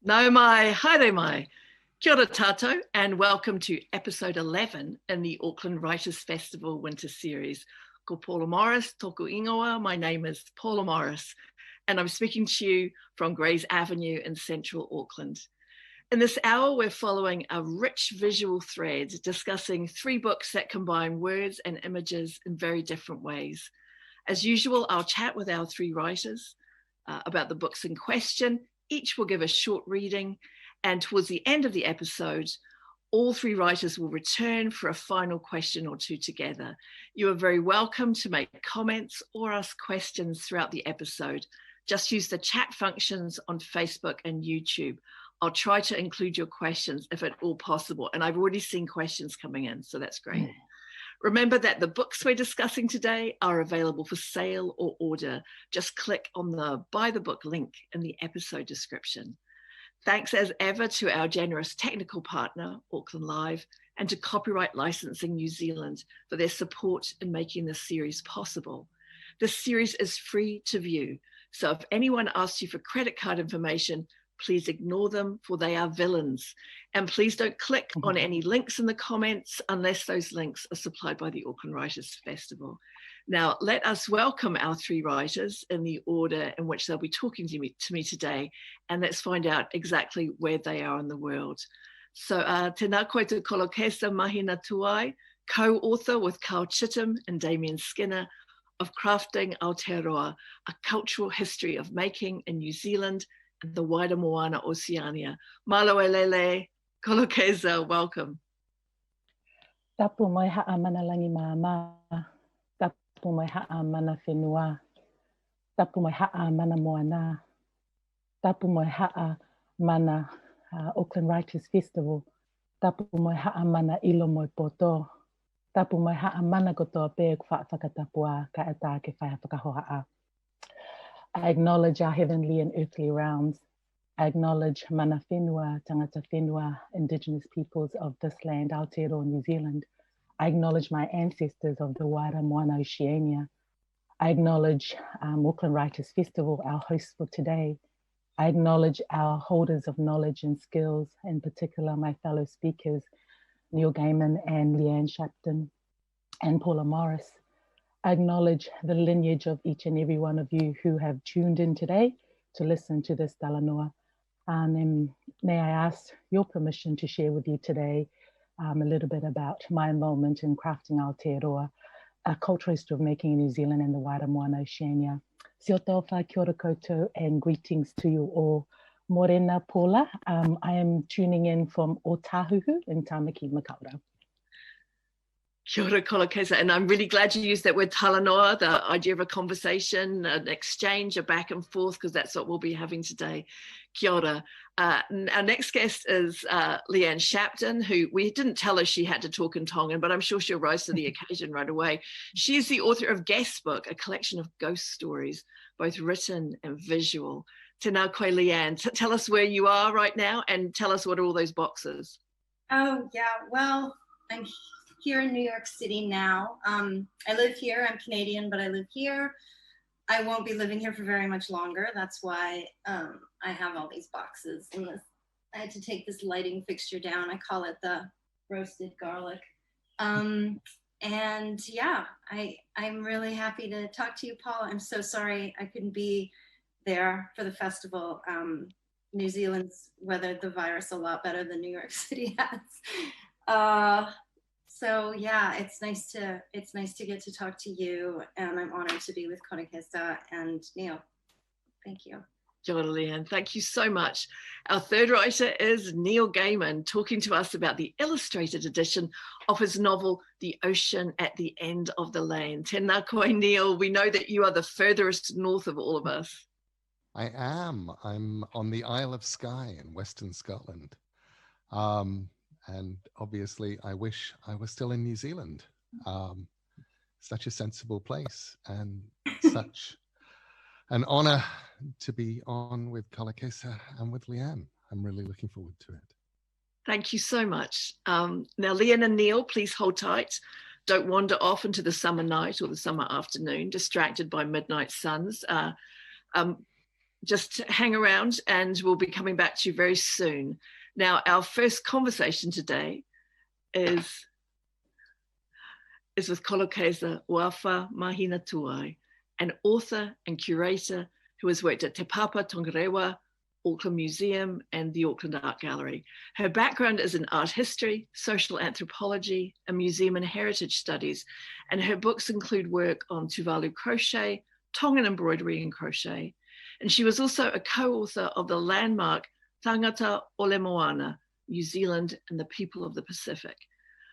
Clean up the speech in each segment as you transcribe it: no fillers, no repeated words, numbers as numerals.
Nau mai, haere mai. Kia ora tātou, and welcome to episode 11 in the Auckland Writers' Festival Winter Series. Ko Paula Morris, toku ingoa. My name is Paula Morris, and I'm speaking to you from Grays Avenue in central Auckland. In this hour, we're following a rich visual thread discussing 3 books that combine words and images in very different ways. As usual, I'll chat with our 3 writers about the books in question. Each will give a short reading, and towards the end of the episode, all 3 writers will return for a final question or 2 together. You are very welcome to make comments or ask questions throughout the episode. Just use the chat functions on Facebook and YouTube. I'll try to include your questions if at all possible, and I've already seen questions coming in, so that's great. Remember that the books we're discussing today are available for sale or order. Just click on the Buy the Book link in the episode description. Thanks as ever to our generous technical partner, Auckland Live, and to Copyright Licensing New Zealand for their support in making this series possible. This series is free to view, so if anyone asks you for credit card information, please ignore them, for they are villains. And please don't click on any links in the comments unless those links are supplied by the Auckland Writers' Festival. Now, let us welcome our 3 writers in the order in which they'll be talking to me today, and let's find out exactly where they are in the world. So, tēnā koe te Kolokesa Mahina-Tuai, co-author with Carl Chittim and Damien Skinner of Crafting Aotearoa, a cultural history of making in New Zealand and the Wider Moana Oceania. Malo e lele, Kolokesa, welcome. Tapu mai ha'a mana Lagi-Maama, tapu mai ha'a mana whenua, tapu mai ha'a mana moana, tapu mai ha'a mana Auckland Writers' Festival, tapu mai ha'a mana ilo moi poto, tapu mai ha'a mana kotoa pēk whakatapua ka ata ke whai whakahoa'a. I acknowledge our heavenly and earthly realms. I acknowledge mana whenua, tangata whenua, Indigenous peoples of this land, Aotearoa New Zealand. I acknowledge my ancestors of the Wider Moana Oceania. I acknowledge Auckland Writers' Festival, our host for today. I acknowledge our holders of knowledge and skills, in particular my fellow speakers, Neil Gaiman and LEANNE Shapton and Paula Morris. I acknowledge the lineage of each and every one of you who have tuned in today to listen to this talanoa. And may I ask your permission to share with you today a little bit about my involvement in Crafting Aotearoa, a cultural history of making in New Zealand and the Wider Moana Oceania. Sio tōwha, kia ora koutou, and greetings to you all. Morena Paula, I am tuning in from Otahuhu in Tāmaki, Makaurau. Kia ora, Kolokesa, and I'm really glad you used that word talanoa, the idea of a conversation, an exchange, a back and forth, because that's what we'll be having today. Kia ora. Our next guest is LEANNE Shapton, who we didn't tell her she had to talk in Tongan, but I'm sure she'll rise to the occasion right away. She is the author of Guestbook, a collection of ghost stories, both written and visual. Tēnā koe, LEANNE. Tell us where you are right now and tell us what are all those boxes. Oh, yeah, well, I'm here in New York City now. I live here, I'm Canadian, but I live here. I won't be living here for very much longer. That's why I have all these boxes. And I had to take this lighting fixture down. I call it the roasted garlic. And yeah, I'm really happy to talk to you, Paul. I'm so sorry I couldn't be there for the festival. New Zealand's weathered the virus a lot better than New York City has. So yeah, it's nice to get to talk to you, and I'm honored to be with Kolokesa and Neil. Thank you. Kia ora, LEANNE. Thank you so much. Our third writer is Neil Gaiman, talking to us about the illustrated edition of his novel, The Ocean at the End of the Lane. Tēnā koe, Neil. We know that you are the furthest north of all of us. I am. I'm on the Isle of Skye in Western Scotland. And obviously, I wish I was still in New Zealand. Such a sensible place, and such an honor to be on with Kolokesa and with LEANNE. I'm really looking forward to it. Thank you so much. Now, LEANNE and Neil, please hold tight. Don't wander off into the summer night or the summer afternoon, distracted by midnight suns. just hang around and we'll be coming back to you very soon. Now, our first conversation today is with Kolokesa Uafā Māhina-Tuai, an author and curator who has worked at Te Papa Tongarewa, Auckland Museum and the Auckland Art Gallery. Her background is in art history, social anthropology, and museum and heritage studies, and her books include work on Tuvalu crochet, Tongan embroidery and crochet, and she was also a co-author of the landmark Tangata Ole Moana, New Zealand and the People of the Pacific.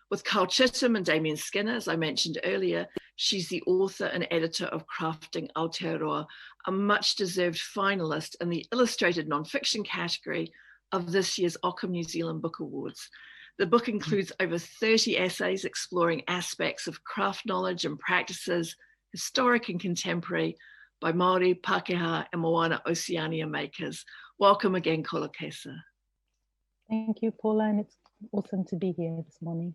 With Carl Chittum and Damien Skinner, as I mentioned earlier, she's the author and editor of Crafting Aotearoa, a much-deserved finalist in the illustrated nonfiction category of this year's Auckland New Zealand Book Awards. The book includes over 30 essays exploring aspects of craft knowledge and practices, historic and contemporary, by Māori, Pākehā and Moana Oceania makers. Welcome again, Kolokesa. Thank you, Paula, and it's awesome to be here this morning.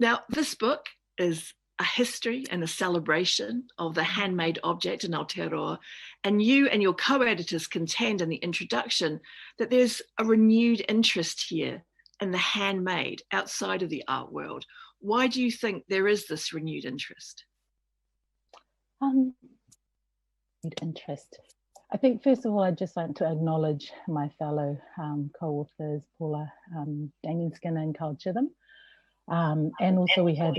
Now, this book is a history and a celebration of the handmade object in Aotearoa, and you and your co-editors contend in the introduction that there's a renewed interest here in the handmade outside of the art world. Why do you think there is this renewed interest? Interest. I think, first of all, I'd just like to acknowledge my fellow co-authors, Paula, Damien Skinner and Carl Chittum. And also we had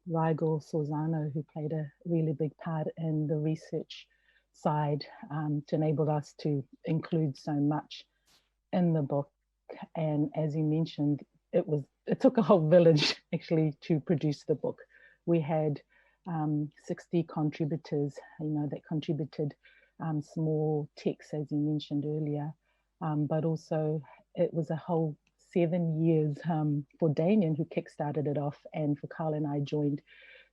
Rigel Sorzano, who played a really big part in the research side to enable us to include so much in the book. And as you mentioned, it took a whole village actually to produce the book. We had 60 contributors, that contributed small texts, as you mentioned earlier, but also it was a whole 7 years for Damien, who kickstarted it off, and for Carl and I joined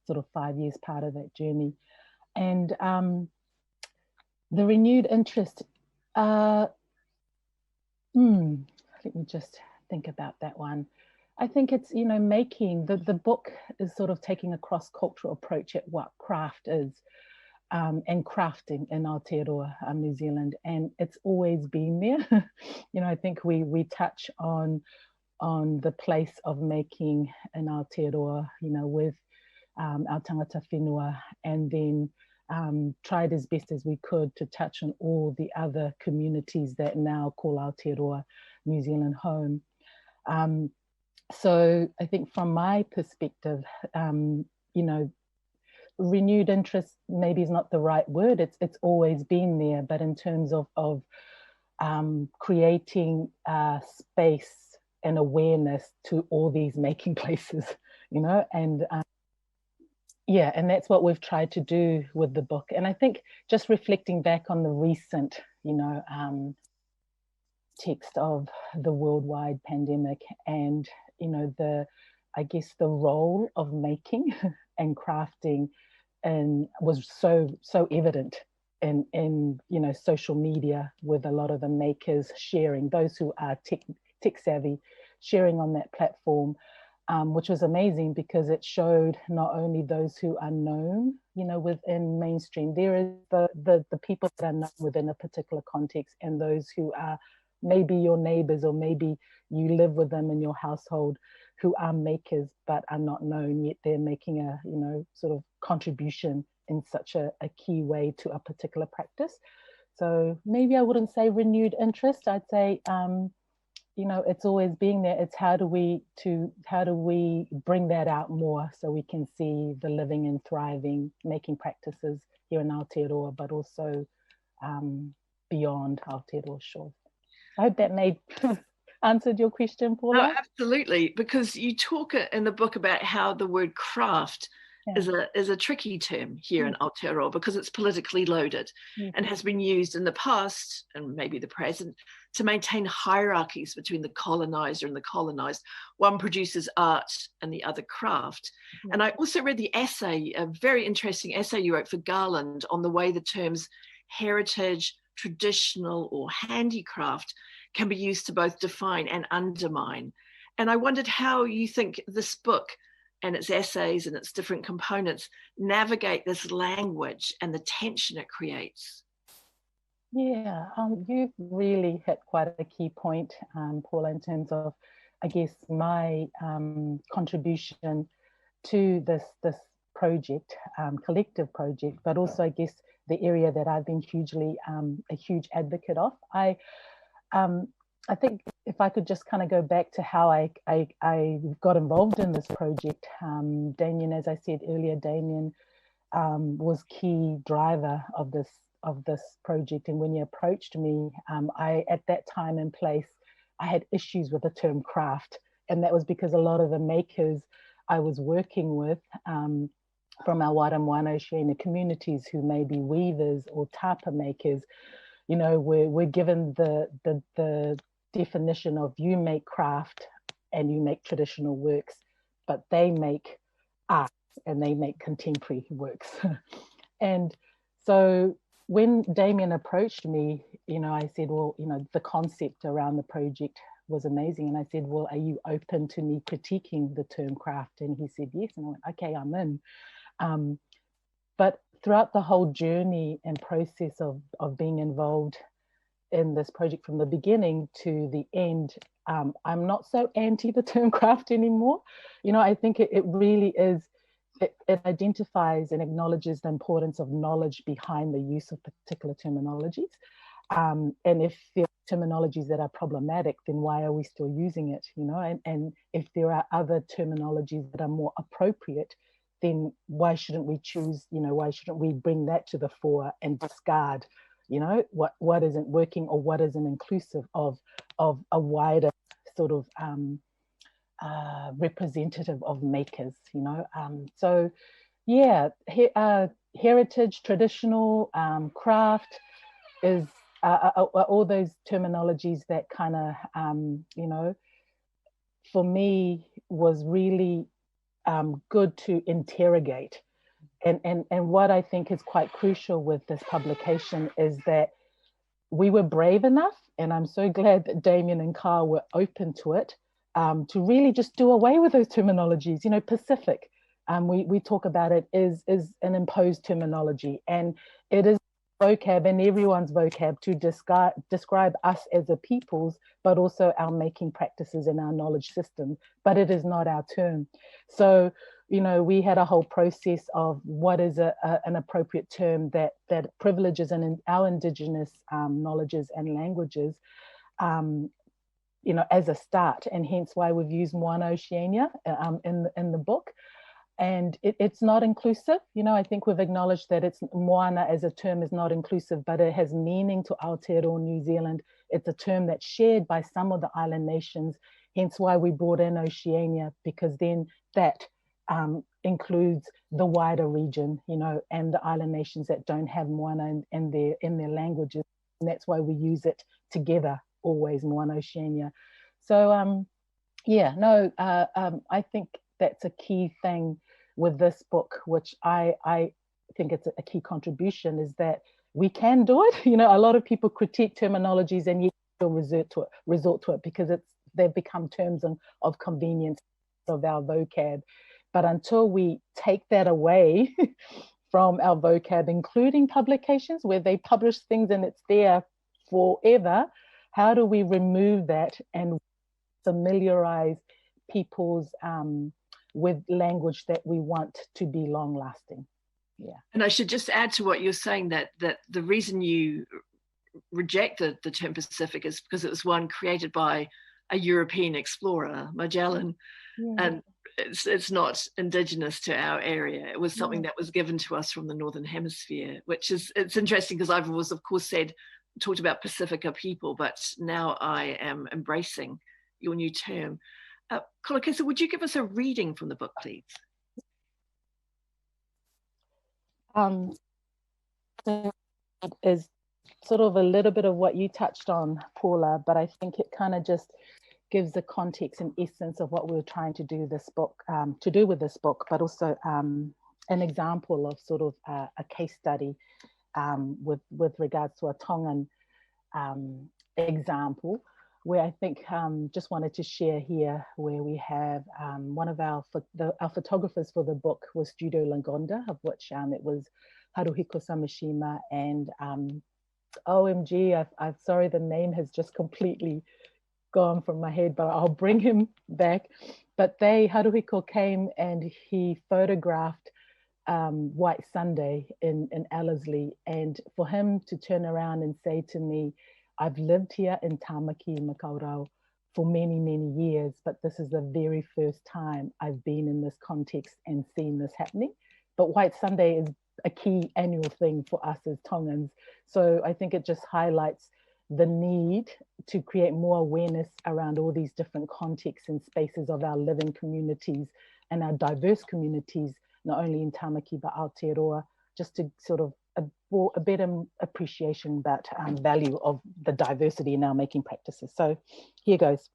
sort of 5 years part of that journey. And the renewed interest, let me just think about that one. I think it's, making, the book is sort of taking a cross-cultural approach at what craft is and crafting in Aotearoa, New Zealand. And it's always been there. I think we touch on the place of making in Aotearoa, with our tangata whenua, and then tried as best as we could to touch on all the other communities that now call Aotearoa New Zealand home. So I think from my perspective, renewed interest maybe is not the right word. It's always been there, but in terms of creating space and awareness to all these making places, and and that's what we've tried to do with the book. And I think just reflecting back on the recent, text of the worldwide pandemic, and the role of making and crafting and was so evident in social media, with a lot of the makers sharing, those who are tech savvy, sharing on that platform, which was amazing because it showed not only those who are known, within mainstream, there is the people that are known within a particular context, and those who are maybe your neighbors, or maybe you live with them in your household, who are makers but are not known, yet they're making a sort of contribution in such a key way to a particular practice. So maybe I wouldn't say renewed interest. I'd say it's always been there. It's how do we bring that out more, so we can see the living and thriving making practices here in Aotearoa, but also beyond Aotearoa shores. I hope that answered your question, Paula. No, absolutely, because you talk in the book about how the word craft is a tricky term here in Aotearoa, because it's politically loaded and has been used in the past, and maybe the present, to maintain hierarchies between the colonizer and the colonized. One produces art and the other craft. And I also read the essay, a very interesting essay you wrote for Garland, on the way the terms heritage, traditional or handicraft can be used to both define and undermine. And I wondered how you think this book and its essays and its different components navigate this language and the tension it creates. Yeah, you've really hit quite a key point, Paula, in terms of, I guess, my contribution to this project, collective project, but also, I guess, the area that I've been a huge advocate of. I think if I could just kind of go back to how I got involved in this project, Damien, as I said earlier, Damien was key driver of this project. And when he approached me, I, at that time and place, I had issues with the term craft. And that was because a lot of the makers I was working with from our Wider Moana Oceania communities, who may be weavers or tapa makers, you know, we're given the definition of you make craft and you make traditional works, but they make art and they make contemporary works. And so when Damien approached me, you know, I said, well, you know, the concept around the project was amazing. And I said, well, are you open to me critiquing the term craft? And he said, yes. And I went, okay, I'm in. But throughout the whole journey and process of being involved in this project from the beginning to the end, I'm not so anti the term craft anymore. You know, I think it really is, it identifies and acknowledges the importance of knowledge behind the use of particular terminologies. And if there are terminologies that are problematic, then why are we still using it? You know, and if there are other terminologies that are more appropriate, then why shouldn't we choose, you know, why shouldn't we bring that to the fore and discard, you know, what isn't working or what isn't inclusive of a wider sort of representative of makers, you know. So yeah, heritage, traditional, craft is all those terminologies that kind of, you know, for me was really good to interrogate. And what I think is quite crucial with this publication is that we were brave enough, and I'm so glad that Damien and Carl were open to it, to really just do away with those terminologies. You know, Pacific, we talk about it, is an imposed terminology, and it is vocab and everyone's vocab to describe us as a peoples, but also our making practices and our knowledge system, but it is not our term. So, you know, we had a whole process of what is an appropriate term that privileges our Indigenous knowledges and languages, you know, as a start, and hence why we've used Moana Oceania in the book. And it's not inclusive. You know, I think we've acknowledged that it's Moana as a term is not inclusive, but it has meaning to Aotearoa New Zealand. It's a term that's shared by some of the island nations, hence why we brought in Oceania, because then that includes the wider region, you know, and the island nations that don't have Moana in their languages. And that's why we use it together, always, Moana Oceania. So yeah, no, I think that's a key thing with this book, which I think it's a key contribution, is that we can do it. You know, a lot of people critique terminologies and yet still resort to it because they've become terms of convenience of our vocab. But until we take that away from our vocab, including publications where they publish things and it's there forever, how do we remove that and familiarize people's with language that we want to be long lasting? Yeah. And I should just add to what you're saying, that the reason you rejected the term Pacific is because it was one created by a European explorer, Magellan, and it's not indigenous to our area. It was something that was given to us from the Northern Hemisphere, which it's interesting because I've always, of course, talked about Pacifica people, but now I am embracing your new term. Kolokesa, would you give us a reading from the book, please? It is sort of a little bit of what you touched on, Paula, but I think it kind of just gives the context and essence of what we were trying to do with this book, but also an example of sort of a case study with regards to a Tongan example, where I think just wanted to share here, where we have one of our photographers for the book was Judo Langonda, of which it was Haruhiko Samishima and OMG, I'm sorry, the name has just completely gone from my head, but I'll bring him back. But Haruhiko came and he photographed White Sunday in Ellerslie, and for him to turn around and say to me, I've lived here in Tamaki, Makaurau, for many, many years, but this is the very first time I've been in this context and seen this happening. But White Sunday is a key annual thing for us as Tongans. So I think it just highlights the need to create more awareness around all these different contexts and spaces of our living communities and our diverse communities, not only in Tamaki, but Aotearoa, just to sort of a better appreciation about value of the diversity in our making practices. So here goes.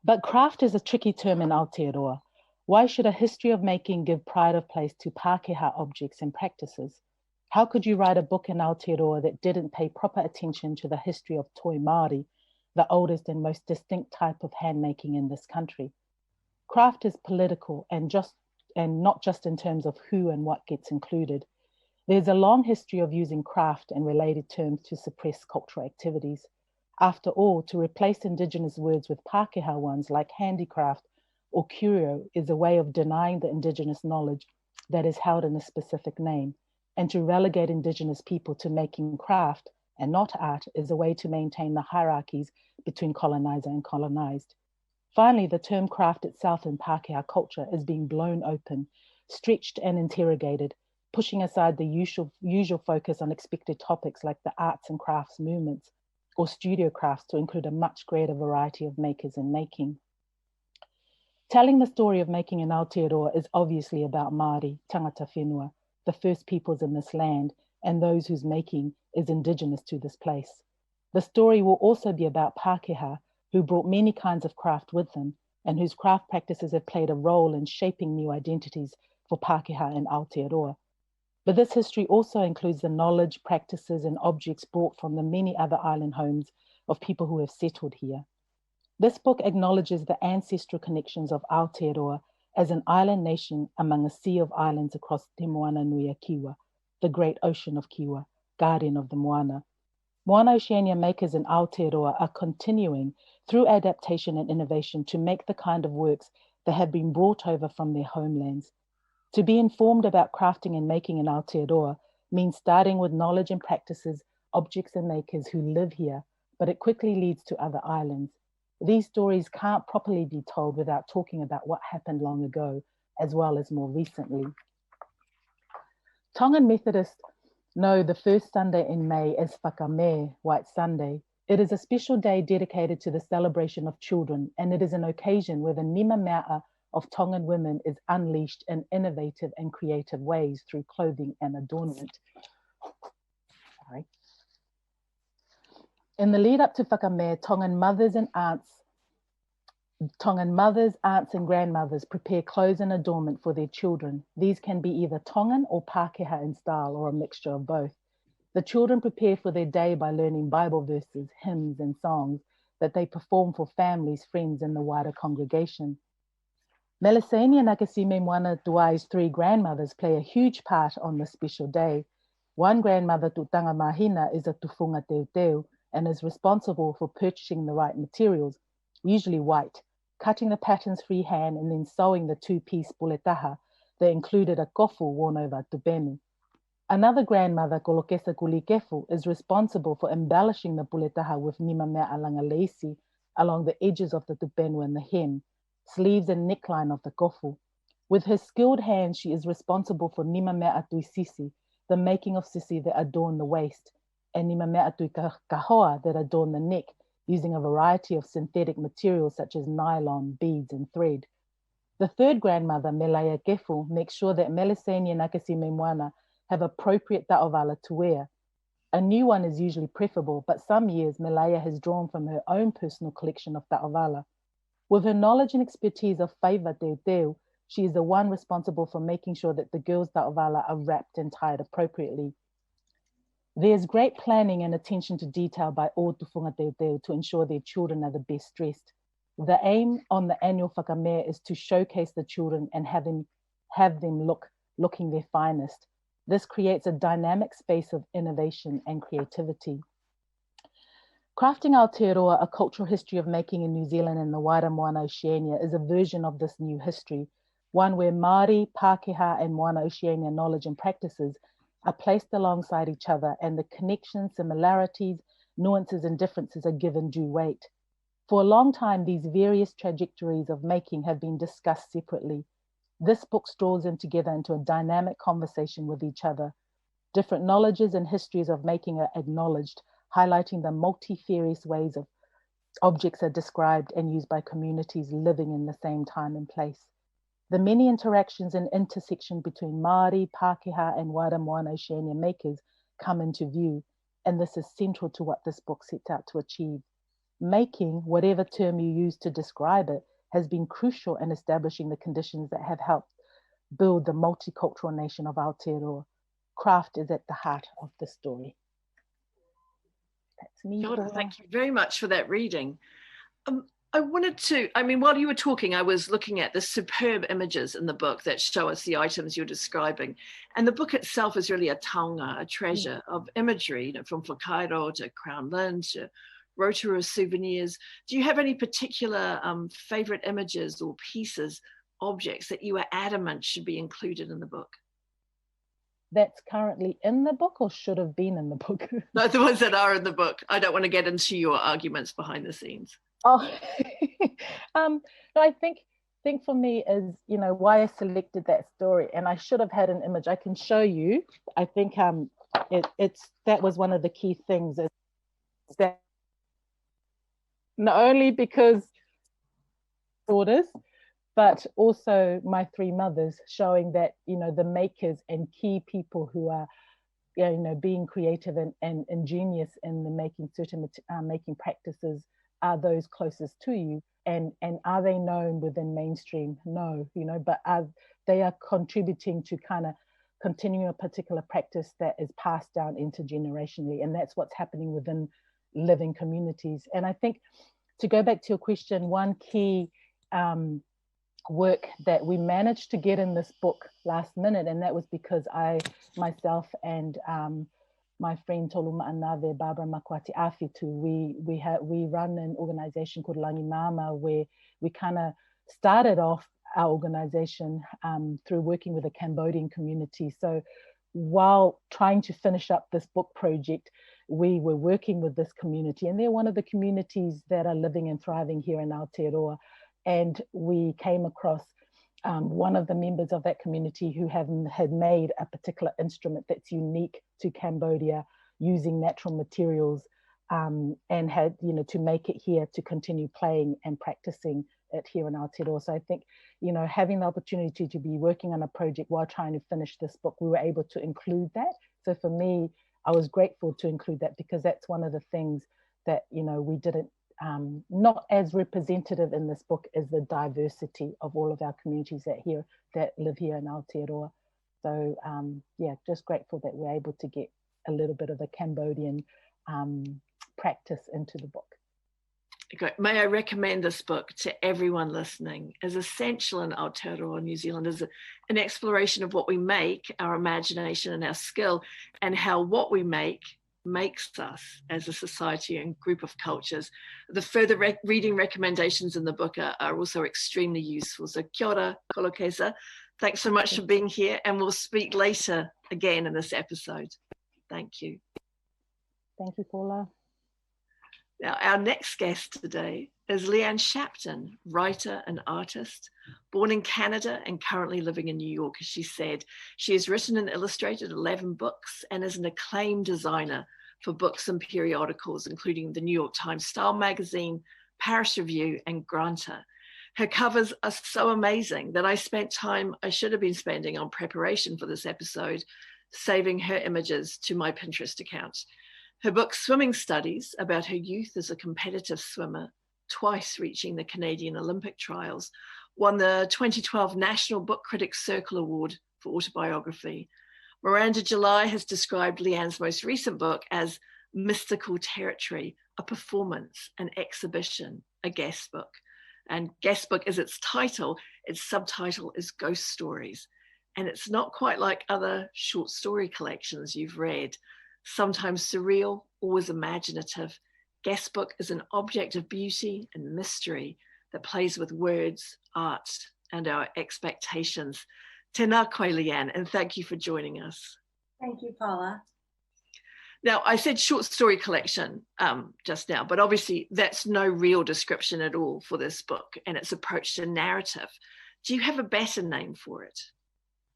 But craft is a tricky term in Aotearoa. Why should a history of making give pride of place to Pākehā objects and practices? How could you write a book in Aotearoa that didn't pay proper attention to the history of toi Māori, the oldest and most distinct type of handmaking in this country? Craft is political and not just in terms of who and what gets included. There's a long history of using craft and related terms to suppress cultural activities. After all, to replace Indigenous words with Pākehā ones like handicraft or curio is a way of denying the Indigenous knowledge that is held in a specific name, and to relegate Indigenous people to making craft and not art is a way to maintain the hierarchies between colonizer and colonized. Finally, the term craft itself in Pākehā culture is being blown open, stretched and interrogated, pushing aside the usual focus on expected topics like the arts and crafts movements or studio crafts to include a much greater variety of makers and making. Telling the story of making in Aotearoa is obviously about Māori, tangata whenua, the first peoples in this land, and those whose making is Indigenous to this place. The story will also be about Pākehā, who brought many kinds of craft with them, and whose craft practices have played a role in shaping new identities for Pākehā in Aotearoa. But this history also includes the knowledge, practices, and objects brought from the many other island homes of people who have settled here. This book acknowledges the ancestral connections of Aotearoa as an island nation among a sea of islands across Te Moana Nui a Kiwa, the great ocean of Kiwa, guardian of the Moana. Moana Oceania makers in Aotearoa are continuing through adaptation and innovation to make the kind of works that have been brought over from their homelands. To be informed about crafting and making in Aotearoa means starting with knowledge and practices, objects and makers who live here, but it quickly leads to other islands. These stories can't properly be told without talking about what happened long ago, as well as more recently. Tongan Methodists know the first Sunday in May as Whakame, White Sunday. It is a special day dedicated to the celebration of children, and it is an occasion where the Nima Mea of Tongan women is unleashed in innovative and creative ways through clothing and adornment. Sorry. In the lead up to Whakame, Tongan mothers, aunts and grandmothers prepare clothes and adornment for their children. These can be either Tongan or Pākehā in style or a mixture of both. The children prepare for their day by learning Bible verses, hymns and songs that they perform for families, friends and the wider congregation. Melisania Nakasime Moana-Tuai's 3 grandmothers play a huge part on this special day. One grandmother, Tutanga Mahina, is a tufunga teuteu and is responsible for purchasing the right materials, usually white, cutting the patterns freehand and then sewing the 2-piece puletaha that included a kofu worn over tupenu. Another grandmother, Kolokesa Uafā, is responsible for embellishing the puletaha with nima mea alanga lacy along the edges of the tupenu and the hem, sleeves and neckline of the kofu. With her skilled hands, she is responsible for nima mea atui sisi, the making of sisi that adorn the waist, and nima mea atui kahoa that adorn the neck, using a variety of synthetic materials such as nylon, beads, and thread. The third grandmother, Melaya Gefu, makes sure that Melisania Nakasime Moana have appropriate ta'ovala to wear. A new one is usually preferable, but some years Melaya has drawn from her own personal collection of ta'ovala. With her knowledge and expertise of whaiva teuteu, she is the one responsible for making sure that the girls' ta'ovala are wrapped and tied appropriately. There's great planning and attention to detail by all tufunga teuteu to ensure their children are the best dressed. The aim on the annual whakame is to showcase the children and have them looking their finest. This creates a dynamic space of innovation and creativity. Crafting Aotearoa, a cultural history of making in New Zealand and the Wider Moana Oceania, is a version of this new history, one where Māori, Pākehā and Moana Oceania knowledge and practices are placed alongside each other, and the connections, similarities, nuances and differences are given due weight. For a long time, these various trajectories of making have been discussed separately. This book draws them together into a dynamic conversation with each other. Different knowledges and histories of making are acknowledged, highlighting the multifarious ways of objects are described and used by communities living in the same time and place. The many interactions and intersection between Māori, Pākehā and Wider Moana Oceania makers come into view, and this is central to what this book sets out to achieve. Making, whatever term you use to describe it, has been crucial in establishing the conditions that have helped build the multicultural nation of Aotearoa. Craft is at the heart of the story. That's me. Thank you very much for that reading. I wanted to, while you were talking, I was looking at the superb images in the book that show us the items you're describing. And the book itself is really a taonga, a treasure of imagery, from whakairo to crown lynn to Rotorua souvenirs. Do you have any particular favorite images or pieces, objects that you are adamant should be included in the book? That's currently in the book or should have been in the book? No, the ones that are in the book. I don't want to get into your arguments behind the scenes. Oh, no, I think for me is, why I selected that story, and I should have had an image I can show you. I think that was one of the key things, is that not only because orders, but also my three mothers, showing that, the makers and key people who are, being creative and ingenious in the making certain making practices are those closest to you. And are they known within mainstream? No, but they are contributing to kind of continuing a particular practice that is passed down intergenerationally. And that's what's happening within living communities. And I think, to go back to your question, one key work that we managed to get in this book last minute, and that was because myself and my friend Tolu Ma'anave, Barbara Makwati Awhitu, we run an organization called Lagi-Maama, where we kind of started off our organization through working with a Cambodian community. So while trying to finish up this book project, we were working with this community, and they're one of the communities that are living and thriving here in Aotearoa. And we came across one of the members of that community who had made a particular instrument that's unique to Cambodia, using natural materials, and had, to make it here to continue playing and practicing it here in Aotearoa. So I think, having the opportunity to be working on a project while trying to finish this book, we were able to include that. So for me, I was grateful to include that, because that's one of the things that, we didn't, not as representative in this book as the diversity of all of our communities that live here in Aotearoa. So yeah, just grateful that we're able to get a little bit of a Cambodian practice into the book. Great. May I recommend this book to everyone listening? As essential in Aotearoa New Zealand is an exploration of what we make, our imagination and our skill, and how what we make makes us as a society and group of cultures. The further reading recommendations in the book are also extremely useful. So kia ora, Kolokesa. Thanks so much for being here, and we'll speak later again in this episode. Thank you. Thank you, Paula. Now, our next guest today is LEANNE SHAPTON, writer and artist, born in Canada and currently living in New York, as she said. She has written and illustrated 11 books and is an acclaimed designer for books and periodicals, including the New York Times Style Magazine, Paris Review, and Granta. Her covers are so amazing that I spent time I should have been spending on preparation for this episode, saving her images to my Pinterest account. Her book, Swimming Studies, about her youth as a competitive swimmer, twice reaching the Canadian Olympic trials, won the 2012 National Book Critics Circle Award for autobiography. Miranda July has described LEANNE's most recent book as mystical territory, a performance, an exhibition, a guest book. And Guestbook is its title. Its subtitle is Ghost Stories. And it's not quite like other short story collections you've read. Sometimes surreal, always imaginative. Guestbook is an object of beauty and mystery that plays with words, art, and our expectations. Tēnā koe, Leanne, and thank you for joining us. Thank you, Paula. Now, I said short story collection just now, but obviously that's no real description at all for this book and its approach to narrative. Do you have a better name for it?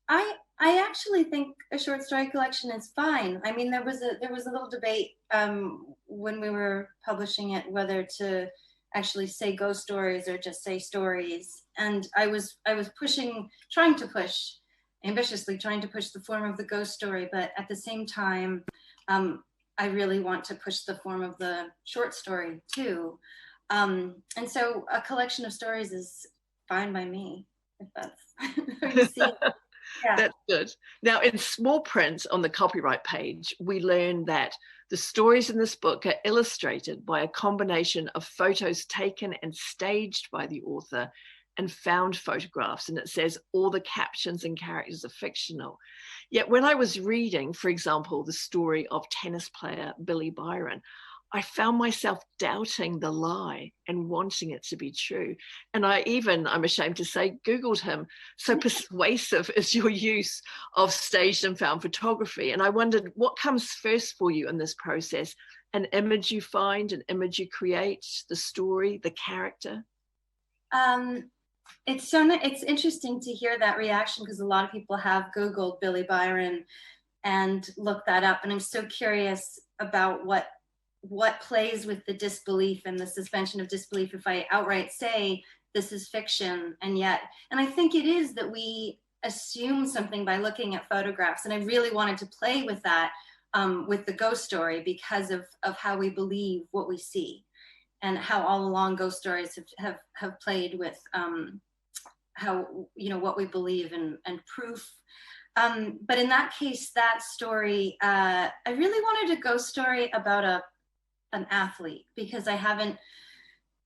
I actually think a short story collection is fine. I mean, there was a little debate when we were publishing it whether to actually say ghost stories or just say stories. And I was ambitiously trying to push the form of the ghost story, but at the same time, I really want to push the form of the short story too. And so a collection of stories is fine by me, if that's how you see it. Yeah. That's good. Now, in small print on the copyright page, we learn that the stories in this book are illustrated by a combination of photos taken and staged by the author and found photographs. And it says all the captions and characters are fictional. Yet when I was reading, for example, the story of tennis player Billy Byron, I found myself doubting the lie and wanting it to be true. And I even, I'm ashamed to say, Googled him. So persuasive is your use of staged and found photography. And I wondered what comes first for you in this process? An image you find, an image you create, the story, the character? It's interesting to hear that reaction because a lot of people have Googled Billy Byron and looked that up. And I'm so curious about what plays with the disbelief and the suspension of disbelief if I outright say this is fiction. And I think it is that we assume something by looking at photographs. And I really wanted to play with that with the ghost story because of how we believe what we see and how all along ghost stories have played with how, what we believe and proof. But in that case, that story, I really wanted a ghost story about an athlete because I haven't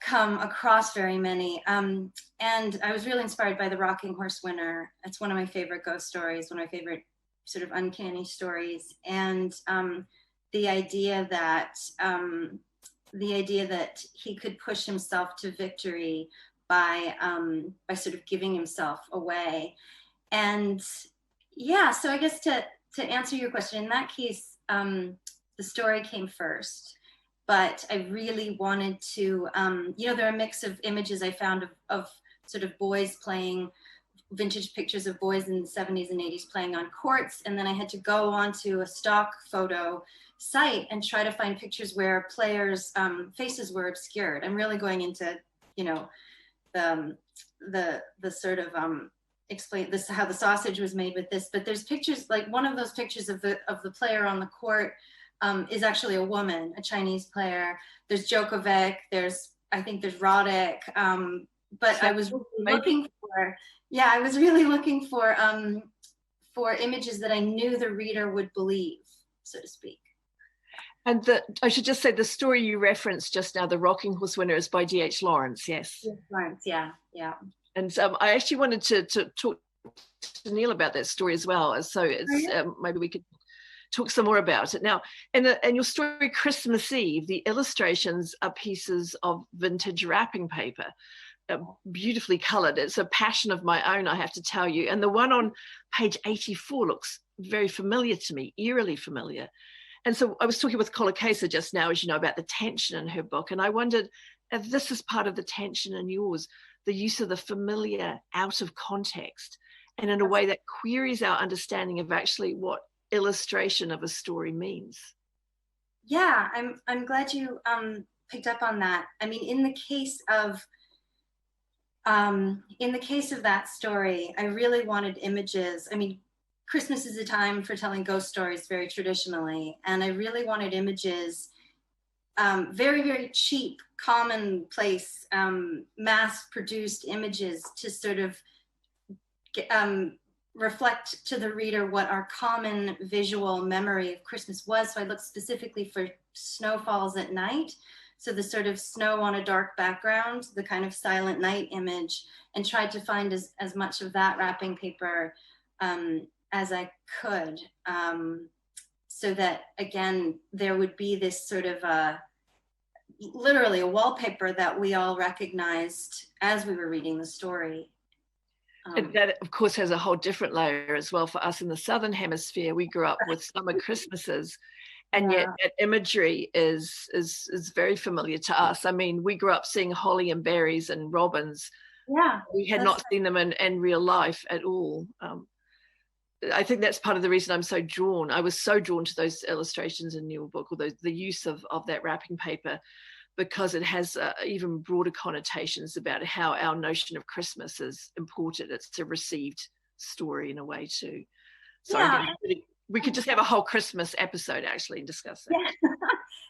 come across very many. And I was really inspired by the Rocking Horse Winner. It's one of my favorite ghost stories, one of my favorite sort of uncanny stories. And the idea that he could push himself to victory by sort of giving himself away. And yeah, so I guess to answer your question, in that case, the story came first. But I really wanted to, there are a mix of images I found of sort of boys playing, vintage pictures of boys in the 70s and 80s playing on courts. And then I had to go onto a stock photo site and try to find pictures where players' faces were obscured. I'm really going into, the sort of explain this, how the sausage was made with this. But there's pictures, like one of those pictures of the player on the court is actually a woman, a Chinese player. There's Djokovic, I think there's Roddick, but I was looking for images that I knew the reader would believe, so to speak. And I should just say the story you referenced just now, The Rocking Horse Winner, is by D.H. Lawrence, yes? Lawrence, yeah. And I actually wanted to talk to Neil about that story as well. So maybe we could talk some more about it. Now, in your story, Christmas Eve, the illustrations are pieces of vintage wrapping paper, beautifully colored. It's a passion of my own, I have to tell you. And the one on page 84 looks very familiar to me, eerily familiar. And so I was talking with Kolokesa just now, as you know, about the tension in her book. And I wondered if this is part of the tension in yours, the use of the familiar out of context and in a way that queries our understanding of actually what illustration of a story means. Yeah, I'm glad you picked up on that. I mean, in the case of that story, I really wanted images. I mean, Christmas is a time for telling ghost stories very traditionally, and I really wanted images, very, very cheap, commonplace, mass-produced images to sort of reflect to the reader what our common visual memory of Christmas was. So I looked specifically for snowfalls at night. So the sort of snow on a dark background, the kind of silent night image, and tried to find as much of that wrapping paper as I could, so that, again, there would be this sort of literally a wallpaper that we all recognized as we were reading the story. And that, of course, has a whole different layer as well for us in the Southern Hemisphere. We grew up with summer Christmases, and yet that imagery is very familiar to us. I mean, we grew up seeing holly and berries and robins. Yeah, we had not seen them in real life at all. I think that's part of the reason I'm so drawn. I was so drawn to those illustrations in your book, or the use of that wrapping paper, because it has even broader connotations about how our notion of Christmas is imported. It's a received story in a way too. So yeah. We could just have a whole Christmas episode actually and discuss that. Yeah.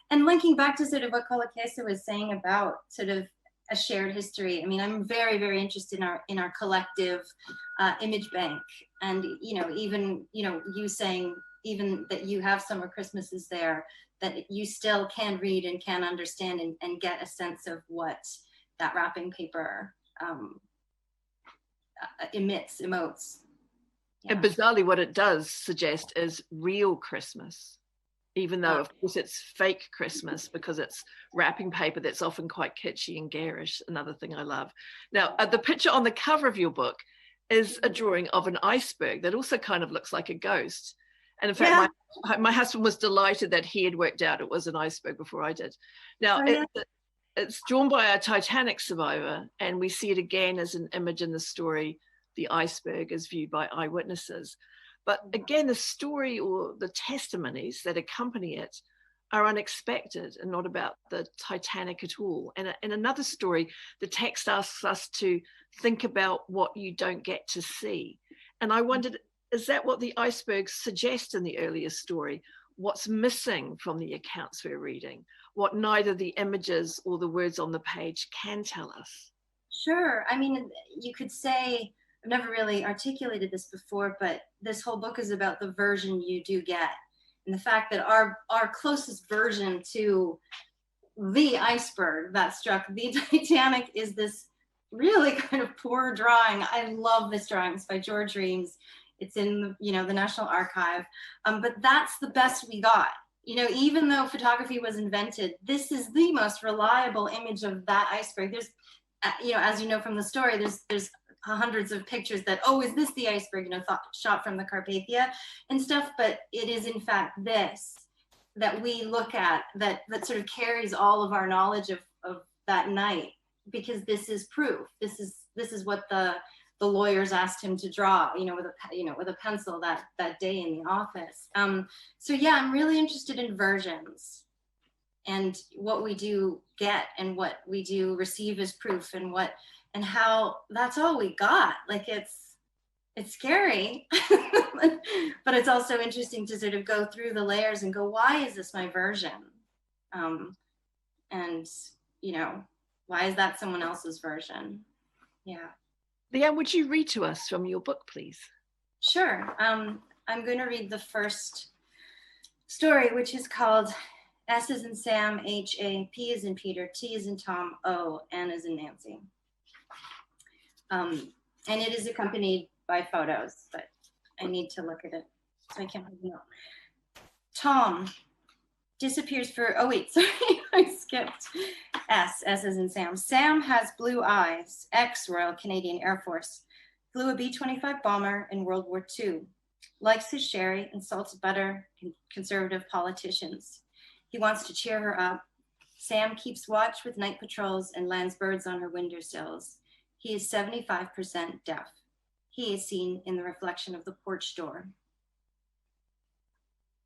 And linking back to sort of what Kolokesa was saying about sort of a shared history. I mean, I'm very, very interested in our collective image bank. And, even, you saying even that you have summer Christmases there, that you still can read and can understand and get a sense of what that wrapping paper emotes. Yeah. And bizarrely, what it does suggest is real Christmas, even though, of course, it's fake Christmas because it's wrapping paper that's often quite kitschy and garish, another thing I love. Now, the picture on the cover of your book is a drawing of an iceberg that also kind of looks like a ghost. And in fact, my husband was delighted that he had worked out it was an iceberg before I did. Now, it's drawn by a Titanic survivor, and we see it again as an image in the story. The iceberg is viewed by eyewitnesses. But again, the story or the testimonies that accompany it are unexpected and not about the Titanic at all. And in another story, the text asks us to think about what you don't get to see. And I wondered, is that what the icebergs suggest in the earlier story? What's missing from the accounts we're reading? What neither the images or the words on the page can tell us? Sure. I mean, you could say, I've never really articulated this before, but this whole book is about the version you do get. And the fact that our closest version to the iceberg that struck the Titanic is this really kind of poor drawing. I love this drawing. It's by George Reams. It's in the National Archive. But that's the best we got. Even though photography was invented, this is the most reliable image of that iceberg. There's, as you know from the story, there's hundreds of pictures that, is this the iceberg, shot from the Carpathia and stuff, but it is in fact this that we look at that sort of carries all of our knowledge of that night, because this is proof. This is what the lawyers asked him to draw, with a pencil that day in the office. So yeah, I'm really interested in versions and what we do get and what we do receive as proof, and how that's all we got. Like it's scary, but it's also interesting to sort of go through the layers and go, why is this my version? And why is that someone else's version? Yeah. Leanne, would you read to us from your book, please? Sure. I'm going to read the first story, which is called S as in Sam, H-A, P as in Peter, T as in Tom, O, N as in Nancy. And it is accompanied by photos, but I need to look at it, so I can't know. Tom disappears for, sorry, I skipped S as in Sam. Sam has blue eyes, ex-Royal Canadian Air Force, flew a B-25 bomber in World War II, likes his sherry and salted butter and conservative politicians. He wants to cheer her up. Sam keeps watch with night patrols and lands birds on her windowsills. He is 75% deaf. He is seen in the reflection of the porch door.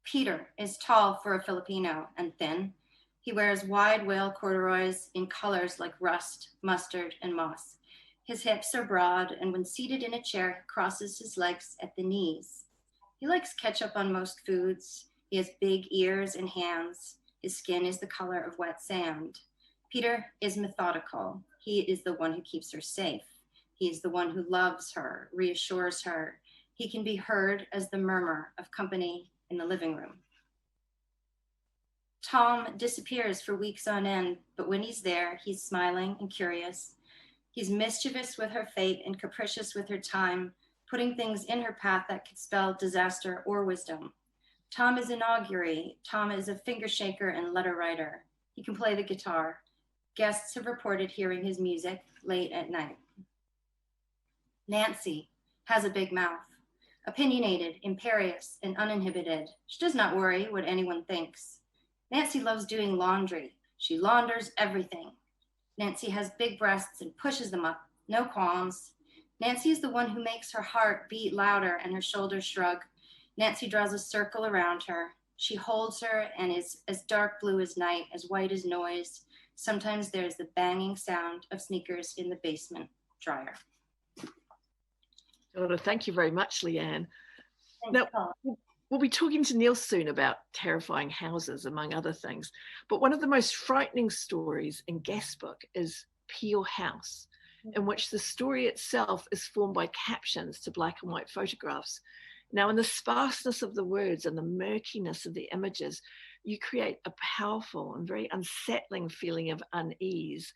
Peter is tall for a Filipino and thin. He wears wide whale corduroys in colors like rust, mustard, and moss. His hips are broad, and when seated in a chair, he crosses his legs at the knees. He likes ketchup on most foods. He has big ears and hands. His skin is the color of wet sand. Peter is methodical. He is the one who keeps her safe. He is the one who loves her, reassures her. He can be heard as the murmur of company in the living room. Tom disappears for weeks on end, but when he's there, he's smiling and curious. He's mischievous with her fate and capricious with her time, putting things in her path that could spell disaster or wisdom. Tom is an augury. Tom is a finger shaker and letter writer. He can play the guitar. Guests have reported hearing his music late at night. Nancy has a big mouth, opinionated, imperious, and uninhibited. She does not worry what anyone thinks. Nancy loves doing laundry. She launders everything. Nancy has big breasts and pushes them up, no qualms. Nancy is the one who makes her heart beat louder and her shoulders shrug. Nancy draws a circle around her. She holds her and is as dark blue as night, as white as noise. Sometimes there's the banging sound of sneakers in the basement dryer. Thank you very much, Leanne. Thanks, now, we'll be talking to Neil soon about terrifying houses, among other things. But one of the most frightening stories in Guestbook is Peel House, in which the story itself is formed by captions to black and white photographs. Now, in the sparseness of the words and the murkiness of the images, you create a powerful and very unsettling feeling of unease.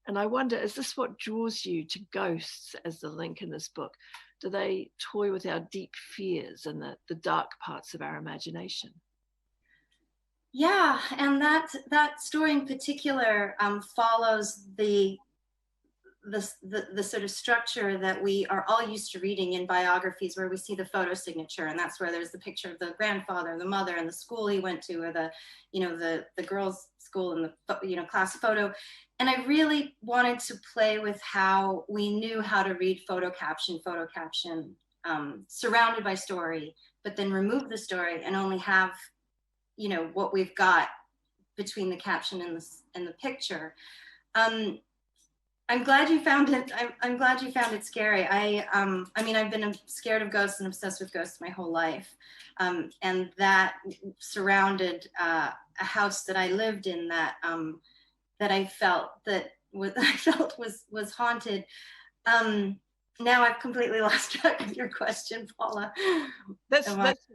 And I wonder, is this what draws you to ghosts as the link in this book? Do they toy with our deep fears and the dark parts of our imagination? Yeah, and that story in particular follows the sort of structure that we are all used to reading in biographies, where we see the photo signature, and that's where there's the picture of the grandfather, the mother, and the school he went to, or the girls' school and the class photo. And I really wanted to play with how we knew how to read photo caption, surrounded by story, but then remove the story and only have, what we've got between the caption and the picture. I'm glad you found it. I'm glad you found it scary. I've been scared of ghosts and obsessed with ghosts my whole life, and that surrounded a house that I lived in that I felt was haunted. Now I've completely lost track of your question, Paula. That's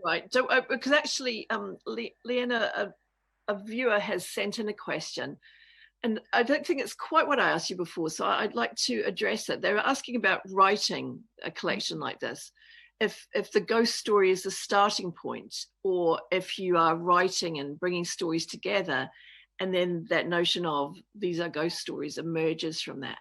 right. So, because actually, Leanne, a viewer has sent in a question. And I don't think it's quite what I asked you before, so I'd like to address it. They were asking about writing a collection like this. If the ghost story is the starting point, or if you are writing and bringing stories together, and then that notion of these are ghost stories emerges from that.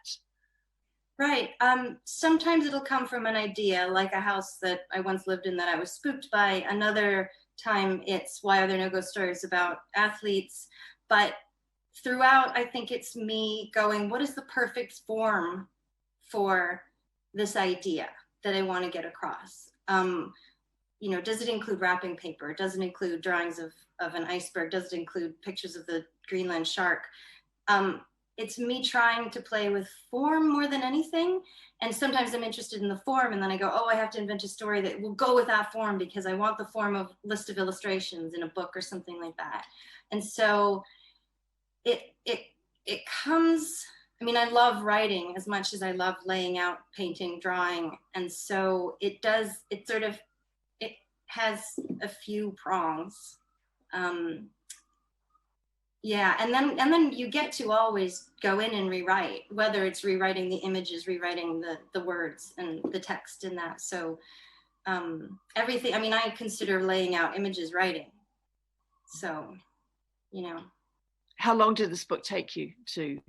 Right. Sometimes it'll come from an idea, like a house that I once lived in that I was spooked by. Another time it's why are there no ghost stories about athletes? But throughout, I think it's me going, what is the perfect form for this idea that I want to get across? Does it include wrapping paper? Does it include drawings of an iceberg? Does it include pictures of the Greenland shark? It's me trying to play with form more than anything. And sometimes I'm interested in the form, and then I go, I have to invent a story that will go with that form because I want the form of list of illustrations in a book or something like that. And so it comes, I love writing as much as I love laying out, painting, drawing. And so it has a few prongs. And then you get to always go in and rewrite, whether it's rewriting the images, rewriting the words and the text in that. So everything, I consider laying out images writing. So, How long did this book take you to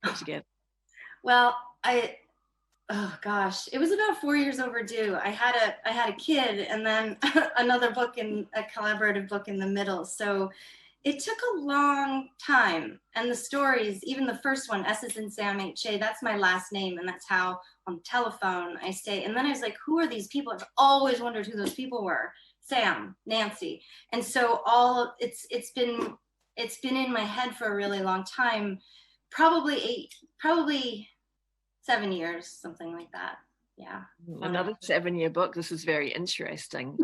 put together? Well, it was about 4 years overdue. I had a kid and then another book, a collaborative book in the middle. So it took a long time. And the stories, even the first one, S is in Sam, H-A, that's my last name. And that's how on the telephone I say. And then I was like, who are these people? I've always wondered who those people were. Sam, Nancy. And so it's been in my head for a really long time, probably 7 years, something like that. Yeah. Another 7-year book. This is very interesting.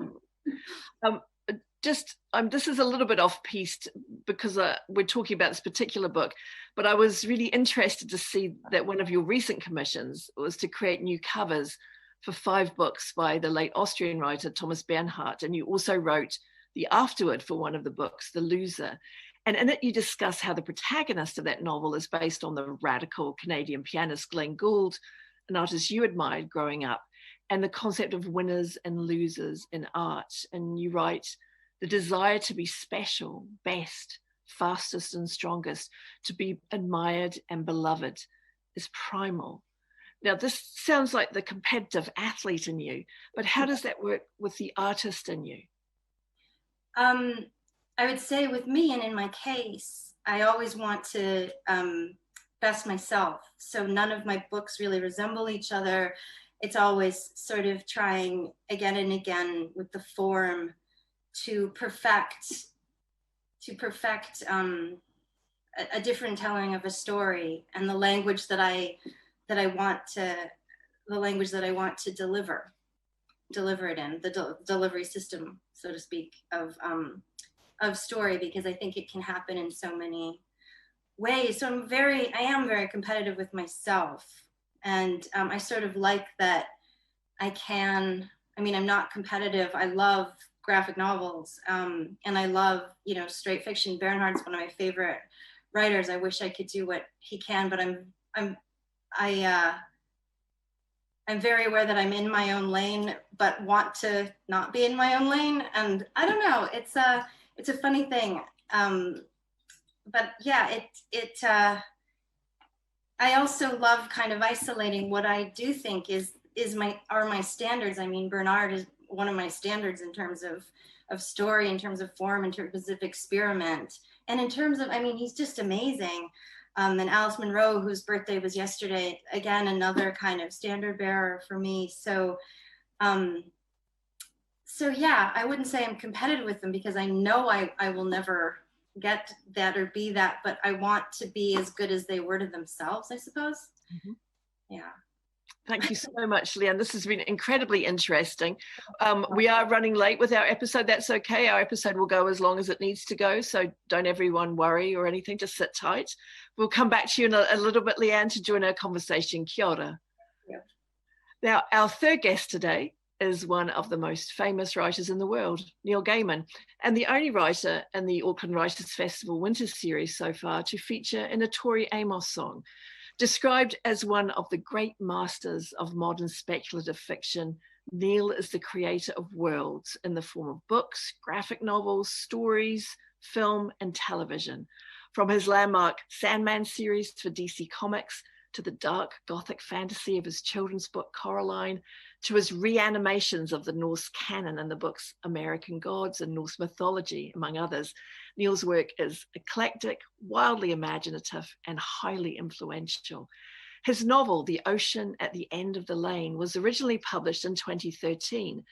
This is a little bit off-piste because we're talking about this particular book, but I was really interested to see that one of your recent commissions was to create new covers for 5 books by the late Austrian writer Thomas Bernhardt, and you also wrote the afterword for one of the books, The Loser. And in it, you discuss how the protagonist of that novel is based on the radical Canadian pianist Glenn Gould, an artist you admired growing up. and the concept of winners and losers in art. And you write, the desire to be special, best, fastest and strongest, to be admired and beloved is primal. Now, this sounds like the competitive athlete in you, but how does that work with the artist in you? I would say with me, and in my case, I always want to best myself. So none of my books really resemble each other. It's always sort of trying again and again with the form to perfect a different telling of a story, and the language that I want to deliver it in, the delivery system, so to speak, of story, because I think it can happen in so many ways. So I am very competitive with myself, and I sort of like that I'm not competitive. I love graphic novels, and I love, straight fiction. Bernhard's one of my favorite writers. I wish I could do what he can, but I'm very aware that I'm in my own lane, but want to not be in my own lane. And I don't know, it's a funny thing. But yeah, I also love kind of isolating what I do think are my standards. I mean, Bernhard is one of my standards in terms of story, in terms of form, in terms of experiment. And in terms of, he's just amazing. And Alice Munro, whose birthday was yesterday, again, another kind of standard bearer for me. So yeah, I wouldn't say I'm competitive with them, because I know I will never get that or be that, but I want to be as good as they were to themselves, I suppose. Mm-hmm. Yeah. Thank you so much, Leanne. This has been incredibly interesting. We are running late with our episode. That's okay. Our episode will go as long as it needs to go. So don't everyone worry or anything. Just sit tight. We'll come back to you in a little bit, Leanne, to join our conversation. Kia ora. Yeah. Now, our third guest today is one of the most famous writers in the world, Neil Gaiman, and the only writer in the Auckland Writers' Festival Winter Series so far to feature in a Tori Amos song. Described as one of the great masters of modern speculative fiction, Neil is the creator of worlds in the form of books, graphic novels, stories, film, and television. From his landmark Sandman series for DC Comics, to the dark gothic fantasy of his children's book Coraline, to his reanimations of the Norse canon in the books American Gods and Norse mythology, among others. Neil's work is eclectic, wildly imaginative, and highly influential. His novel, The Ocean at the End of the Lane, was originally published in 2013,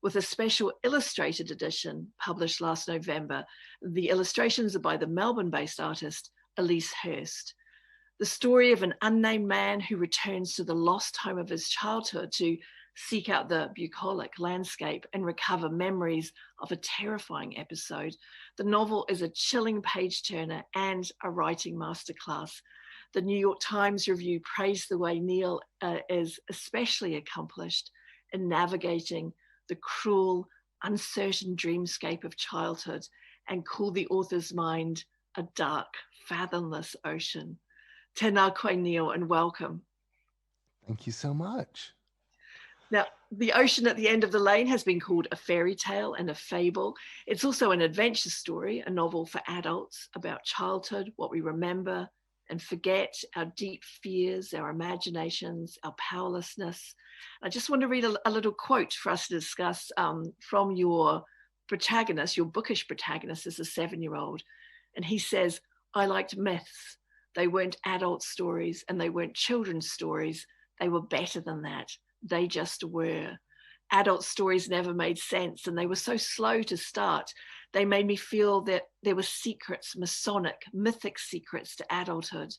with a special illustrated edition published last November. The illustrations are by the Melbourne-based artist Elise Hurst. The story of an unnamed man who returns to the lost home of his childhood to seek out the bucolic landscape and recover memories of a terrifying episode. The novel is a chilling page-turner and a writing masterclass. The New York Times review praised the way Neil is especially accomplished in navigating the cruel, uncertain dreamscape of childhood, and called the author's mind a dark, fathomless ocean. Tēnā koe, Neil, and welcome. Thank you so much. Now, The Ocean at the End of the Lane has been called a fairy tale and a fable. It's also an adventure story, a novel for adults about childhood, what we remember and forget, our deep fears, our imaginations, our powerlessness. I just want to read a little quote for us to discuss from your protagonist, your bookish protagonist as a 7-year-old. And he says, "I liked myths. They weren't adult stories and they weren't children's stories. They were better than that. They just were. Adult stories never made sense and they were so slow to start. They made me feel that there were secrets, Masonic, mythic secrets to adulthood.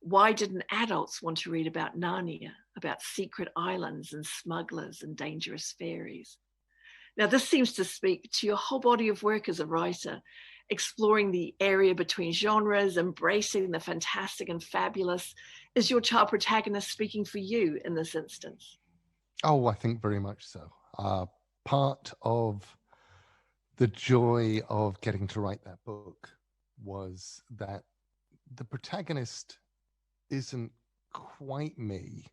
Why didn't adults want to read about Narnia, about secret islands and smugglers and dangerous fairies?" Now, this seems to speak to your whole body of work as a writer, exploring the area between genres, embracing the fantastic and fabulous. Is your child protagonist speaking for you in this instance? Oh, I think very much so. Part of the joy of getting to write that book was that the protagonist isn't quite me,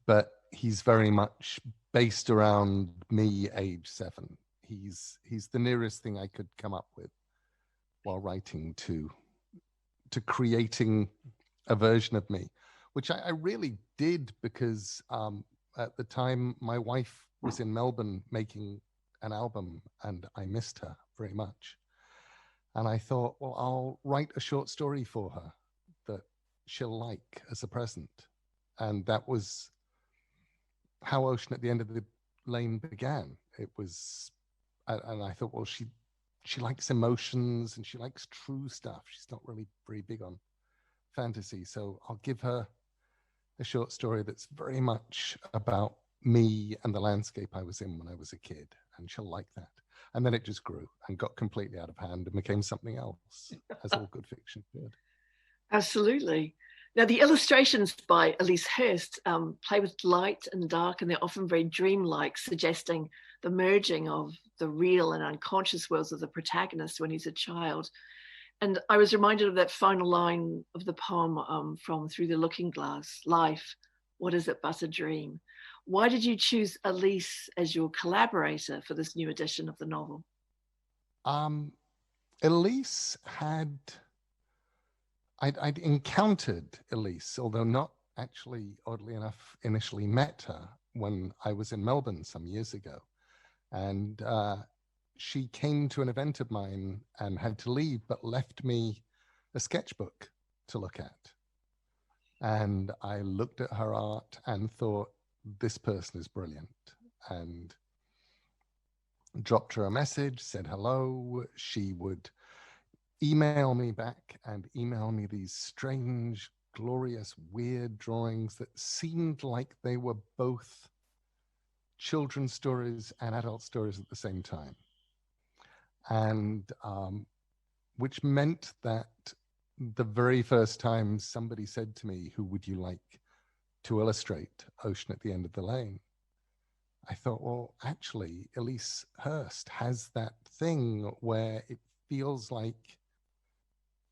but he's very much based around me, age 7. He's the nearest thing I could come up with while writing to creating a version of me, which I really did because at the time my wife was in Melbourne making an album and I missed her very much. And I thought, well, I'll write a short story for her that she'll like as a present. And that was how Ocean at the End of the Lane began. It was, and I thought, well, she likes emotions and she likes true stuff. She's not really very big on fantasy. So I'll give her a short story that's very much about me and the landscape I was in when I was a kid, and she'll like that. And then it just grew and got completely out of hand and became something else, as all good fiction did. Absolutely. Now, the illustrations by Elise Hurst play with light and dark, and they're often very dreamlike, suggesting the merging of the real and unconscious worlds of the protagonist when he's a child. And I was reminded of that final line of the poem from Through the Looking Glass, life, what is it but a dream? Why did you choose Elise as your collaborator for this new edition of the novel? Elise had, I'd encountered Elise, although not actually, oddly enough, initially met her when I was in Melbourne some years ago. And she came to an event of mine and had to leave, but left me a sketchbook to look at. And I looked at her art and thought, this person is brilliant, and dropped her a message, said hello. She would email me back and email me these strange, glorious, weird drawings that seemed like they were both children's stories and adult stories at the same time. And which meant that the very first time somebody said to me, who would you like to illustrate Ocean at the End of the Lane? I thought, well, actually, Elise Hurst has that thing where it feels like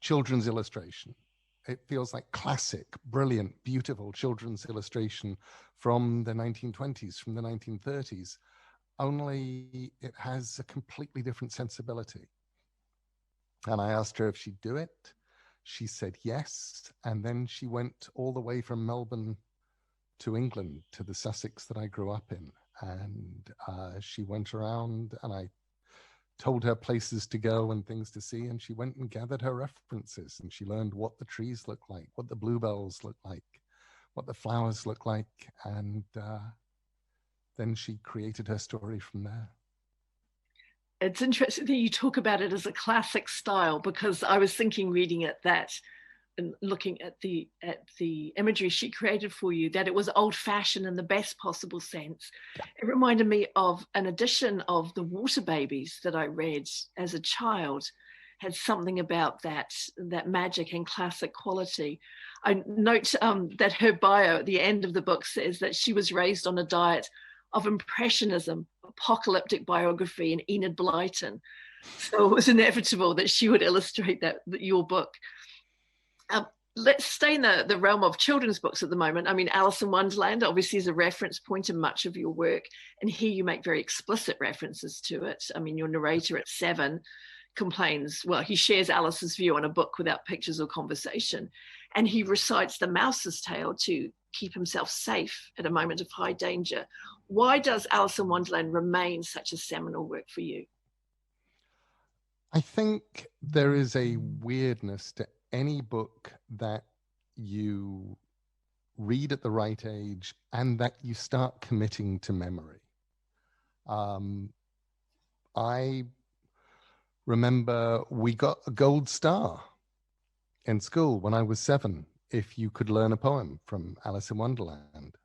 children's illustration. It feels like classic, brilliant, beautiful children's illustration from the 1920s, from the 1930s, only it has a completely different sensibility. And I asked her if she'd do it. She said yes. And then she went all the way from Melbourne to England, to the Sussex that I grew up in. And she went around and I told her places to go and things to see. And she went and gathered her references and she learned what the trees look like, what the bluebells look like, what the flowers look like. And then she created her story from there. It's interesting that you talk about it as a classic style, because I was thinking, reading it, that and looking at the imagery she created for you, that it was old-fashioned in the best possible sense. It reminded me of an edition of The Water Babies that I read as a child. Had something about that magic and classic quality. I note that her bio at the end of the book says that she was raised on a diet of Impressionism, apocalyptic biography, and Enid Blyton. So it was inevitable that she would illustrate your book. Let's stay in the realm of children's books at the moment. I mean, Alice in Wonderland obviously is a reference point in much of your work, and here you make very explicit references to it. I mean, your narrator at 7 complains, well, he shares Alice's view on a book without pictures or conversation, and he recites the mouse's tale to keep himself safe at a moment of high danger. Why does Alice in Wonderland remain such a seminal work for you? I think there is a weirdness to any book that you read at the right age and that you start committing to memory. I remember we got a gold star in school when I was 7 if you could learn a poem from Alice in Wonderland,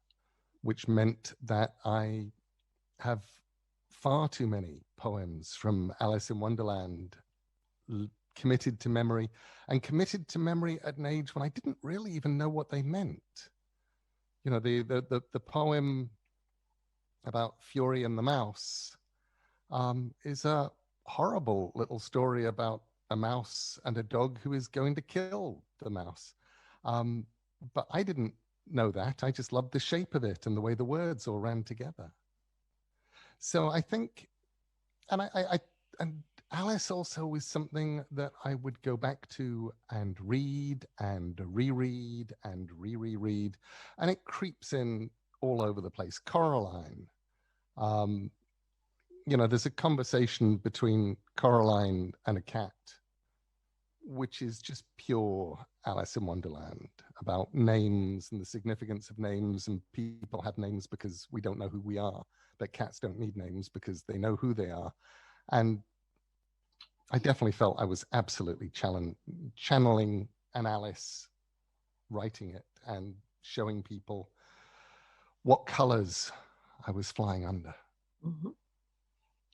which meant that I have far too many poems from Alice in Wonderland committed to memory, and committed to memory at an age when I didn't really even know what they meant. You know, the poem about Fury and the Mouse is a horrible little story about a mouse and a dog who is going to kill the mouse. But I didn't know that. I just loved the shape of it and the way the words all ran together. So I think, and and Alice also was something that I would go back to and read and reread and reread, and it creeps in all over the place. Coraline, you know, there's a conversation between Coraline and a cat, which is just pure Alice in Wonderland, about names and the significance of names, and people have names because we don't know who we are, but cats don't need names because they know who they are. And I definitely felt I was absolutely channeling an Alice, writing it and showing people what colors I was flying under. Mm-hmm.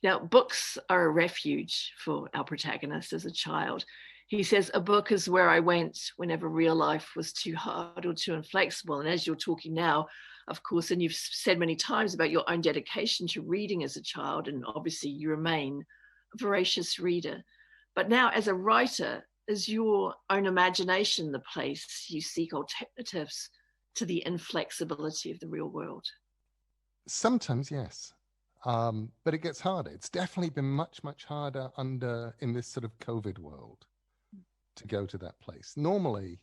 Now, books are a refuge for our protagonist as a child. He says, a book is where I went whenever real life was too hard or too inflexible. And as you're talking now, of course, and you've said many times about your own dedication to reading as a child, and obviously you remain a voracious reader. But now as a writer, is your own imagination the place you seek alternatives to the inflexibility of the real world? Sometimes, yes. But it gets harder. It's definitely been much, much harder in this sort of COVID world to go to that place. Normally,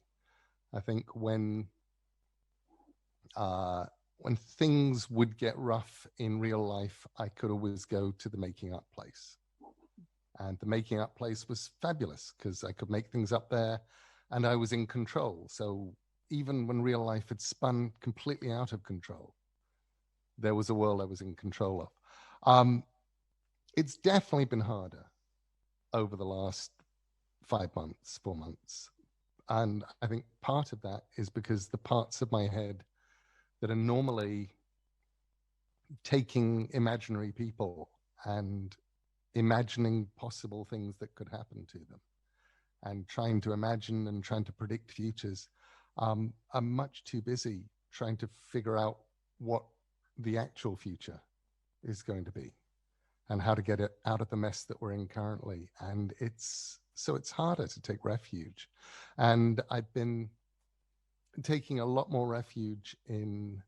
I think when things would get rough in real life, I could always go to the making up place. And the making up place was fabulous because I could make things up there and I was in control. So even when real life had spun completely out of control, there was a world I was in control of. It's definitely been harder over the last 5 months, 4 months. And I think part of that is because the parts of my head that are normally taking imaginary people and imagining possible things that could happen to them and trying to imagine and trying to predict futures, I'm much too busy trying to figure out what the actual future is going to be and how to get it out of the mess that we're in currently. And it's harder to take refuge. And I've been taking a lot more refuge in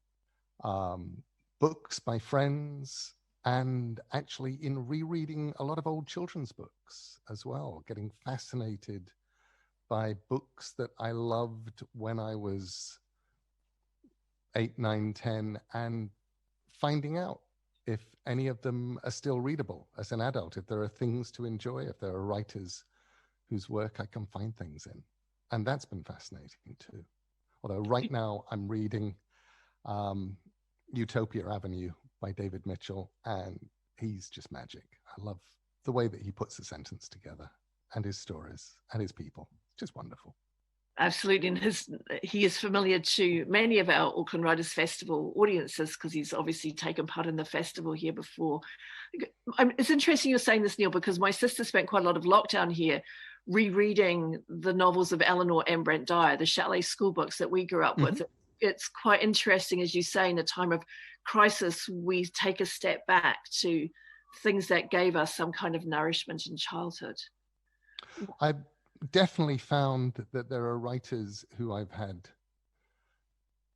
books by friends, and actually in rereading a lot of old children's books as well, getting fascinated by books that I loved when I was 8, 9, 10, and finding out if any of them are still readable as an adult, if there are things to enjoy, if there are writers whose work I can find things in. And that's been fascinating too. Although right now I'm reading Utopia Avenue by David Mitchell, and he's just magic. I love the way that he puts a sentence together, and his stories and his people. It's just wonderful. Absolutely. And he is familiar to many of our Auckland Writers Festival audiences because he's obviously taken part in the festival here before. It's interesting you're saying this, Neil, because my sister spent quite a lot of lockdown here rereading the novels of Eleanor and Brent Dyer, the chalet school books that we grew up with. It's quite interesting, as you say, in a time of crisis, we take a step back to things that gave us some kind of nourishment in childhood. I've definitely found that there are writers who I've had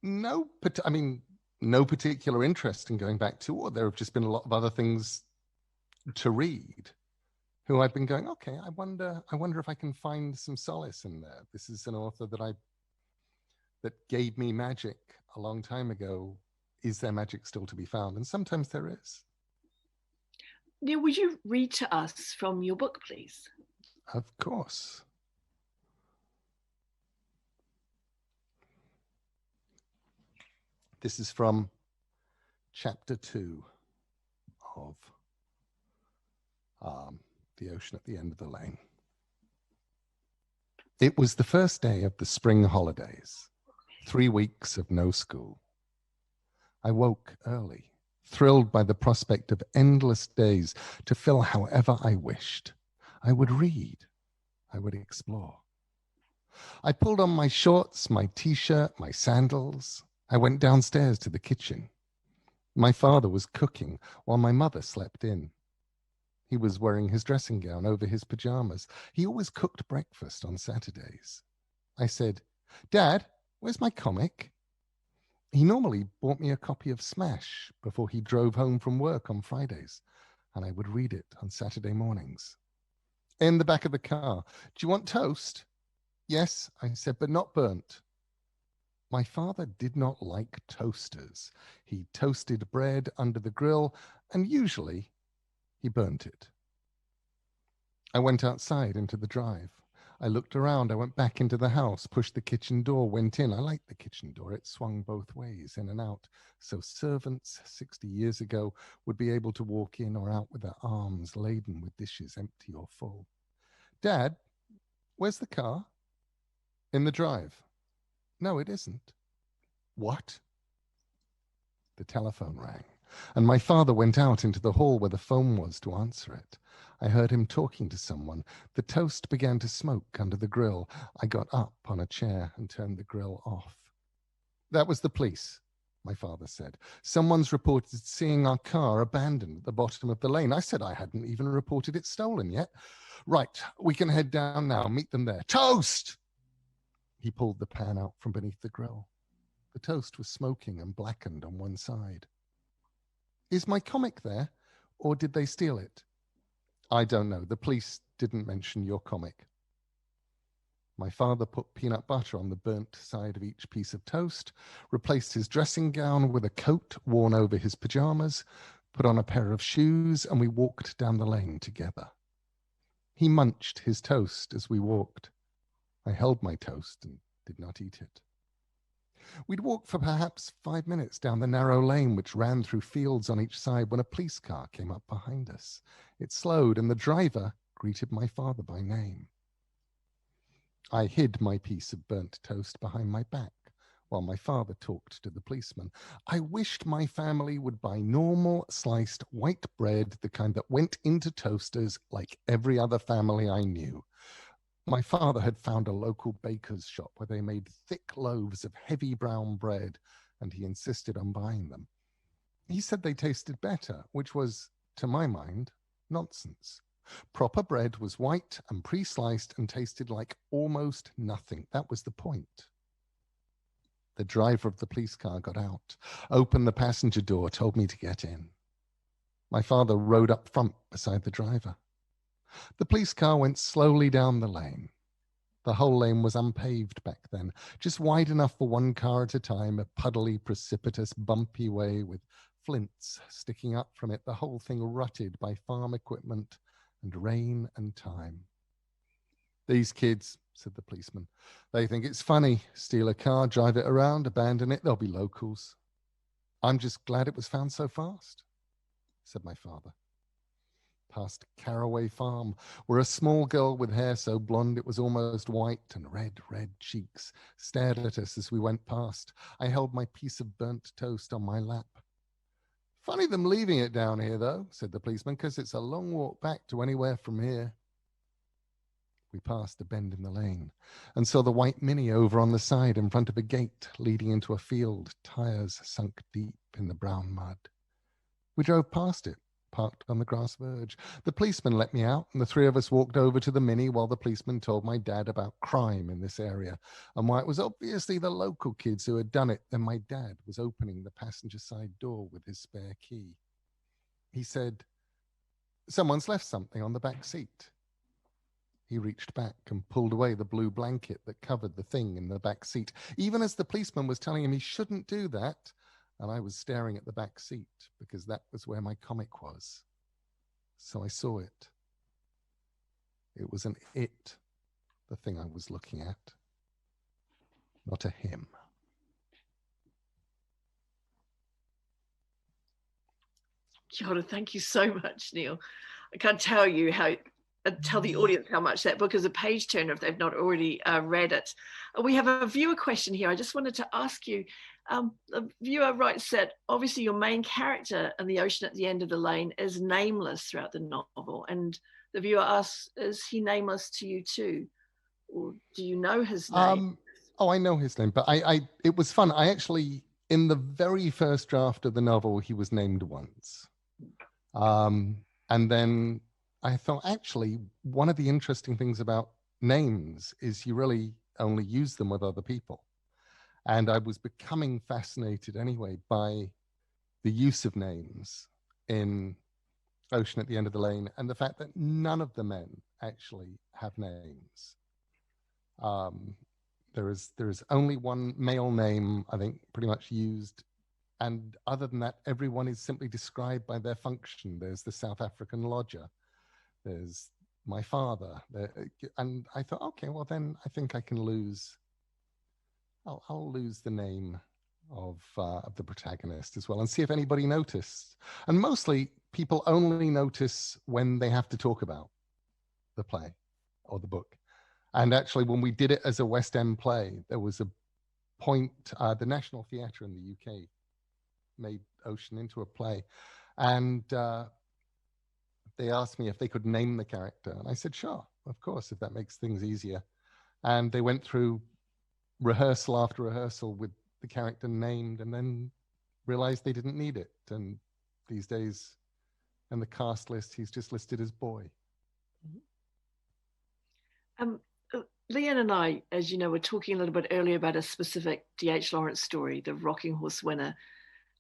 no particular interest in going back to, or there have just been a lot of other things to read, who I've been going, okay, I wonder if I can find some solace in there. This is an author that gave me magic a long time ago. Is there magic still to be found? And sometimes there is. Neil, would you read to us from your book, please? Of course. This is from chapter 2 of The Ocean at the End of the Lane. It was the first day of the spring holidays, 3 weeks of no school. I woke early, thrilled by the prospect of endless days to fill however I wished. I would read. I would explore. I pulled on my shorts, my t-shirt, my sandals. I went downstairs to the kitchen. My father was cooking while my mother slept in. He was wearing his dressing gown over his pajamas. He always cooked breakfast on Saturdays. I said, "Dad, where's my comic?" He normally bought me a copy of Smash before he drove home from work on Fridays, and I would read it on Saturday mornings. In the back of the car. Do you want toast? Yes, I said, but not burnt. My father did not like toasters. He toasted bread under the grill, and usually he burnt it. I went outside into the drive. I looked around, I went back into the house, pushed the kitchen door, went in. I liked the kitchen door. It swung both ways, in and out, so servants 60 years ago would be able to walk in or out with their arms laden with dishes, empty or full. Dad, where's the car? In the drive. No, it isn't. What? The telephone rang, and my father went out into the hall where the phone was to answer it. I heard him talking to someone. The toast began to smoke under the grill. I got up on a chair and turned the grill off. That was the police, my father said. Someone's reported seeing our car abandoned at the bottom of the lane. I said I hadn't even reported it stolen yet. Right, we can head down now. Meet them there. Toast! He pulled the pan out from beneath the grill. The toast was smoking and blackened on one side. Is my comic there, or did they steal it? I don't know. The police didn't mention your comic. My father put peanut butter on the burnt side of each piece of toast, replaced his dressing gown with a coat worn over his pajamas, put on a pair of shoes, and we walked down the lane together. He munched his toast as we walked. I held my toast and did not eat it. We'd walked for perhaps 5 minutes down the narrow lane which ran through fields on each side when a police car came up behind us. It slowed, and the driver greeted my father by name. I hid my piece of burnt toast behind my back while my father talked to the policeman. I wished my family would buy normal sliced white bread, the kind that went into toasters like every other family I knew. My father had found a local baker's shop where they made thick loaves of heavy brown bread, and he insisted on buying them. He said they tasted better, which was, to my mind, nonsense. Proper bread was white and pre-sliced and tasted like almost nothing. That was the point. The driver of the police car got out, opened the passenger door, told me to get in. My father rode up front beside the driver. The police car went slowly down the lane. The whole lane was unpaved back then, just wide enough for one car at a time, a puddly, precipitous, bumpy way with flints sticking up from it, the whole thing rutted by farm equipment and rain and time. These kids, said the policeman, they think it's funny. Steal a car, drive it around, abandon it, they'll be locals. I'm just glad it was found so fast, said my father. Past Caraway Farm, where a small girl with hair so blonde it was almost white and red cheeks stared at us as we went past. I held my piece of burnt toast on my lap. Funny them leaving it down here, though, said the policeman, because it's a long walk back to anywhere from here. We passed a bend in the lane and saw the white Mini over on the side in front of a gate leading into a field, tires sunk deep in the brown mud. We drove past it, parked on the grass verge. The policeman let me out, and the three of us walked over to the Mini while the policeman told my dad about crime in this area and why it was obviously the local kids who had done it. Then my dad was opening the passenger side door with his spare key. He said, "Someone's left something on the back seat." He reached back and pulled away the blue blanket that covered the thing in the back seat, even as the policeman was telling him he shouldn't do that. And I was staring at the back seat because that was where my comic was. So I saw it. It was an it, the thing I was looking at, not a him. Kia ora, thank you so much, Neil. I can't tell you tell the audience how much that book is a page turner if they've not already read it. We have a viewer question here. I just wanted to ask you, the viewer writes that obviously your main character in the ocean at the end of the lane is nameless throughout the novel. And the viewer asks, is he nameless to you too? Or do you know his name? Oh, I know his name, but it was fun. I actually, in the very first draft of the novel, he was named once. And then I thought, actually, one of the interesting things about names is you really only use them with other people. And I was becoming fascinated anyway by the use of names in Ocean at the End of the Lane, and the fact that none of the men actually have names. There is only one male name, I think, pretty much used. And other than that, everyone is simply described by their function. There's the South African lodger. There's my father. And I thought, okay, well then I think I can lose, I'll lose the name of the protagonist as well and see if anybody noticed. And mostly people only notice when they have to talk about the play or the book. And actually, when we did it as a West End play, there was a point, the National Theatre in the UK made Ocean into a play. And they asked me if they could name the character. And I said, sure, of course, if that makes things easier. And they went through rehearsal after rehearsal with the character named, and then realized they didn't need it. And these days, in the cast list, he's just listed as boy. Leanne and I, as you know, were talking a little bit earlier about a specific D.H. Lawrence story, The Rocking Horse Winner,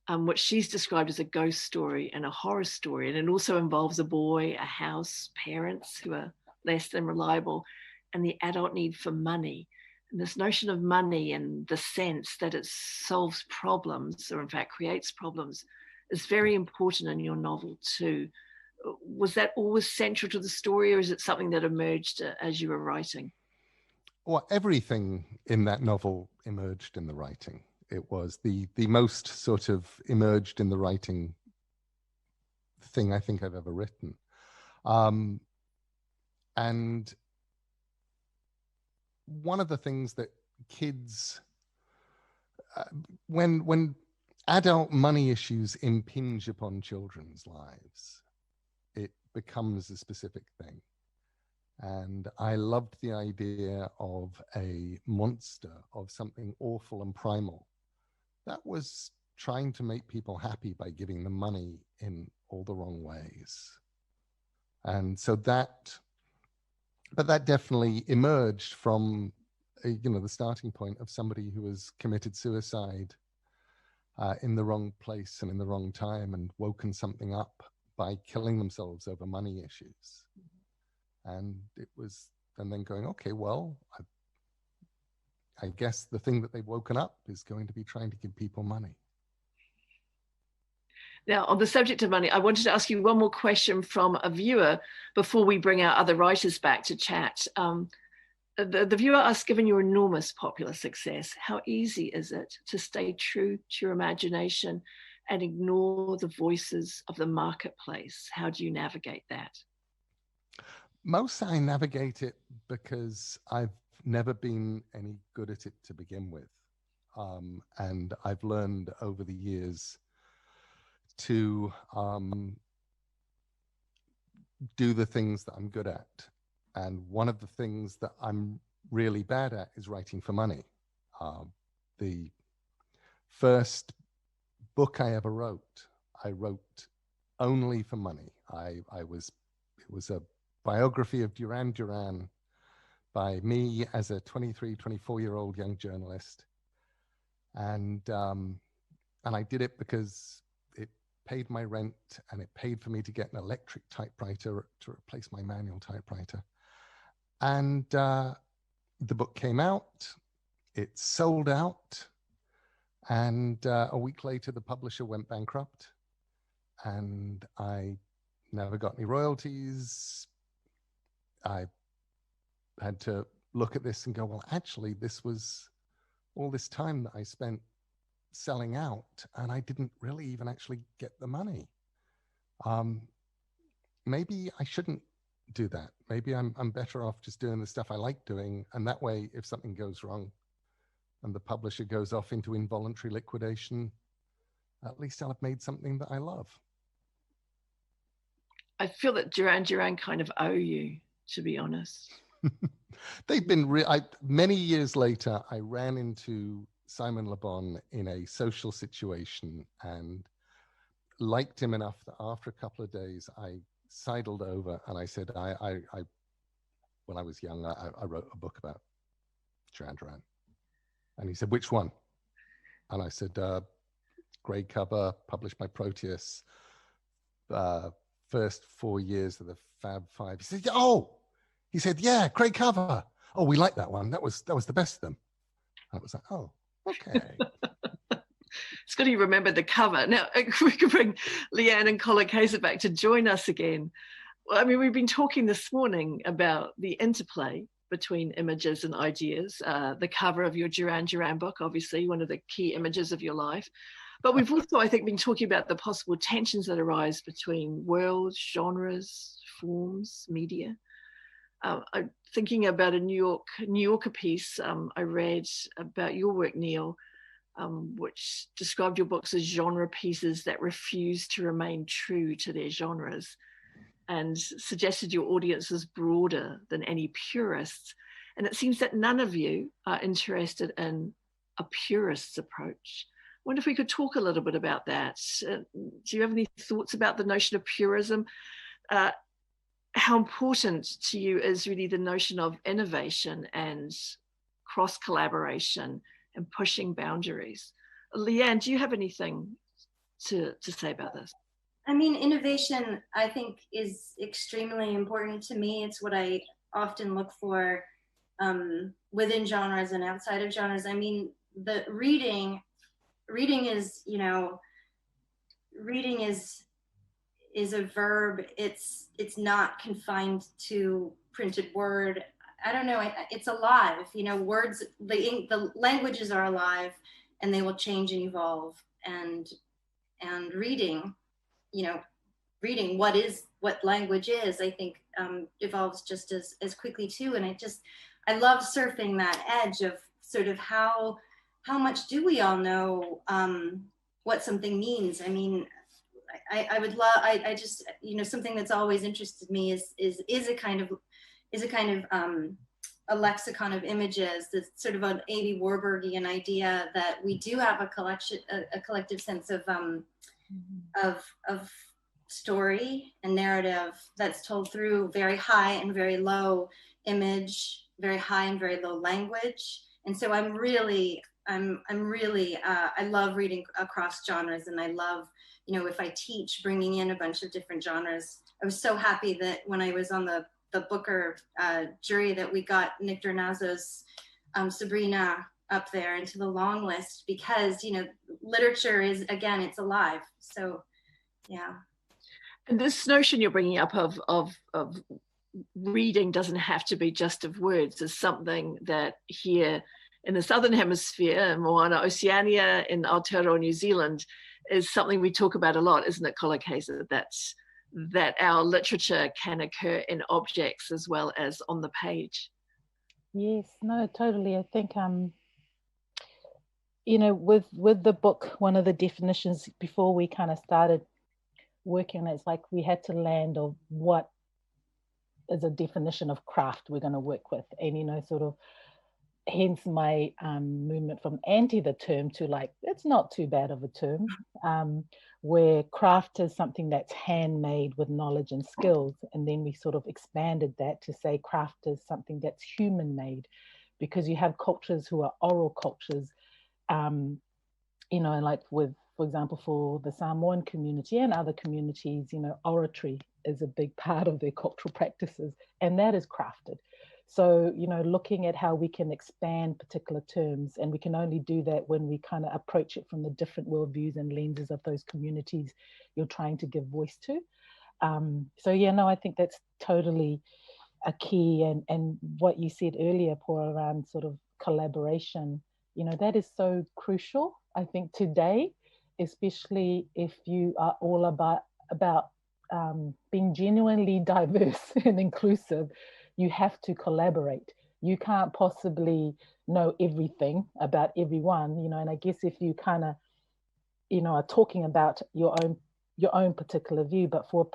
which she's described as a ghost story and a horror story. And it also involves a boy, a house, parents who are less than reliable, and the adult need for money. And this notion of money and the sense that it solves problems, or in fact creates problems, is very important in your novel too. Was that always central to the story, or is it something that emerged as you were writing? Well, everything in that novel emerged in the writing. It was the most sort of emerged in the writing thing I think I've ever written. And one of the things that kids, when adult money issues impinge upon children's lives, it becomes a specific thing. And I loved the idea of a monster, of something awful and primal that was trying to make people happy by giving them money in all the wrong ways. And so that definitely emerged from, the starting point of somebody who has committed suicide in the wrong place and in the wrong time and woken something up by killing themselves over money issues. And then going, okay, well, I guess the thing that they've woken up is going to be trying to give people money. Now, on the subject of money, I wanted to ask you one more question from a viewer before we bring our other writers back to chat. The viewer asked, given your enormous popular success, how easy is it to stay true to your imagination and ignore the voices of the marketplace? How do you navigate that? Mostly I navigate it because I've never been any good at it to begin with. And I've learned over the years to do the things that I'm good at. And one of the things that I'm really bad at is writing for money. The first book I ever wrote, I wrote only for money. It was a biography of Duran Duran by me as a 23, 24-year-old young journalist. And I did it because it paid my rent and it paid for me to get an electric typewriter to replace my manual typewriter. And the book came out, it sold out, and a week later the publisher went bankrupt, and I never got any royalties. I had to look at this and go, well, actually, this was all this time that I spent selling out, and I didn't really even actually get the money. Maybe I shouldn't do that. Maybe I'm better off just doing the stuff I like doing, and that way, if something goes wrong and the publisher goes off into involuntary liquidation, at least I'll have made something that I love. I feel that Duran Duran kind of owe you, to be honest. They've been many years later, I ran into Simon Le Bon in a social situation and liked him enough that after a couple of days, I sidled over and I said, when I was young, I wrote a book about Duran Duran. And he said, which one? And I said, grey cover, published by Proteus, first 4 years of the Fab Five. He said, yeah, grey cover. Oh, we like that one. That was the best of them. I was like, oh, okay. It's good you remember the cover. Now, we could bring Leanne and Kolokesa back to join us again. Well, I mean, we've been talking this morning about the interplay between images and ideas, the cover of your Duran Duran book, obviously, one of the key images of your life. But we've also, I think, been talking about the possible tensions that arise between worlds, genres, forms, media. I'm thinking about a New Yorker piece I read about your work, Neil, which described your books as genre pieces that refuse to remain true to their genres, and suggested your audience was broader than any purists. And it seems that none of you are interested in a purist's approach. I wonder if we could talk a little bit about that. Do you have any thoughts about the notion of purism? How important to you is really the notion of innovation and cross-collaboration and pushing boundaries? Leanne, do you have anything to say about this? I mean, innovation, I think, is extremely important to me. It's what I often look for within genres and outside of genres. I mean, the reading is, you know, reading is a verb. It's not confined to printed word. I don't know, it's alive. You know, words, the languages are alive, and they will change and evolve. And reading, you know, reading what language is, I think evolves just as quickly too. And I love surfing that edge of sort of how much do we all know what something means. I mean, I would love, I just, you know, something that's always interested me is a kind of a lexicon of images. That's sort of an A.B. Warburgian idea that we do have a collective sense of story and narrative that's told through very high and very low image, very high and very low language. And so I love reading across genres, and I love, you know, if I teach, bringing in a bunch of different genres. I was so happy that when I was on the Booker jury that we got Nick Dornazzo's Sabrina up there into the long list, because, you know, literature is, again, it's alive. So, yeah. And this notion you're bringing up of reading doesn't have to be just of words is something that here in the Southern Hemisphere, Moana Oceania in Aotearoa New Zealand, is something we talk about a lot, isn't it, Kolokesa? That our literature can occur in objects as well as on the page. Yes, no, totally. I think, you know, with the book, one of the definitions before we kind of started working on it, it's like we had to land on what is a definition of craft we're going to work with. And, you know, sort of hence my movement from anti the term to like, it's not too bad of a term, where craft is something that's handmade with knowledge and skills. And then we sort of expanded that to say craft is something that's human made, because you have cultures who are oral cultures, you know, and like with, for example, for the Samoan community and other communities, you know, oratory is a big part of their cultural practices, and that is crafted. So, you know, looking at how we can expand particular terms, and we can only do that when we kind of approach it from the different worldviews and lenses of those communities you're trying to give voice to. So yeah, no, I think that's totally a key. And what you said earlier, Paul, around sort of collaboration, you know, that is so crucial, I think, today, especially if you are all about being genuinely diverse and inclusive. You have to collaborate. You can't possibly know everything about everyone, you know, and I guess if you kind of, you know, are talking about your own particular view, but for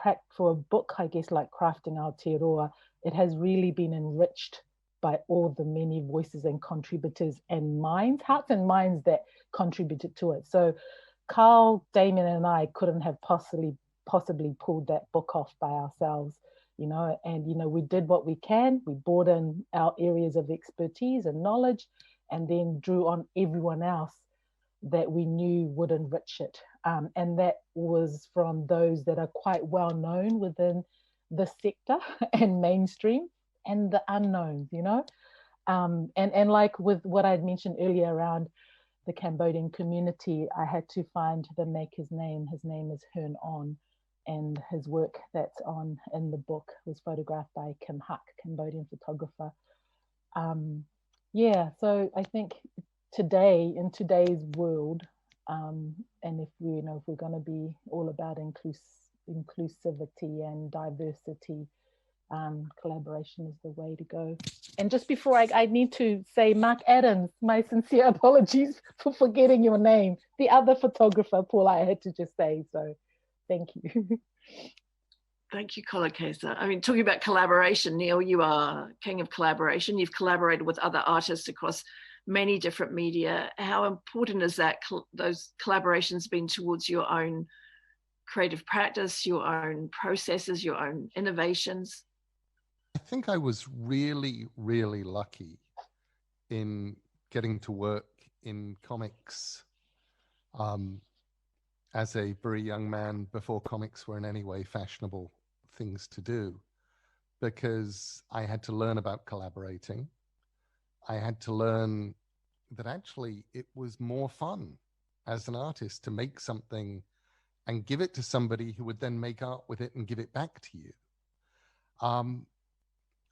a book, I guess, like Crafting Aotearoa, it has really been enriched by all the many voices and contributors and minds, hearts and minds that contributed to it. So Carl, Damien and I couldn't have possibly pulled that book off by ourselves. You know, and, you know, we did what we can. We brought in our areas of expertise and knowledge, and then drew on everyone else that we knew would enrich it. And that was from those that are quite well known within the sector and mainstream, and the unknowns, you know. And like with what I'd mentioned earlier around the Cambodian community, I had to find the maker's name. His name is Hearn On, and his work that's on in the book was photographed by Kim Huck, Cambodian photographer. Yeah, so I think today, in today's world, and if we, you know, if we're going to be all about inclusivity and diversity, collaboration is the way to go. And just before I need to say, Mark Adams, my sincere apologies for forgetting your name. The other photographer, Paul, I had to just say, so thank you. Thank you, Kolokesa. I mean, talking about collaboration, Neil, you are king of collaboration. You've collaborated with other artists across many different media. How important is that, those collaborations been towards your own creative practice, your own processes, your own innovations? I think I was really, really lucky in getting to work in comics as a very young man, before comics were in any way fashionable things to do, because I had to learn about collaborating. I had to learn that actually it was more fun as an artist to make something and give it to somebody who would then make art with it and give it back to you.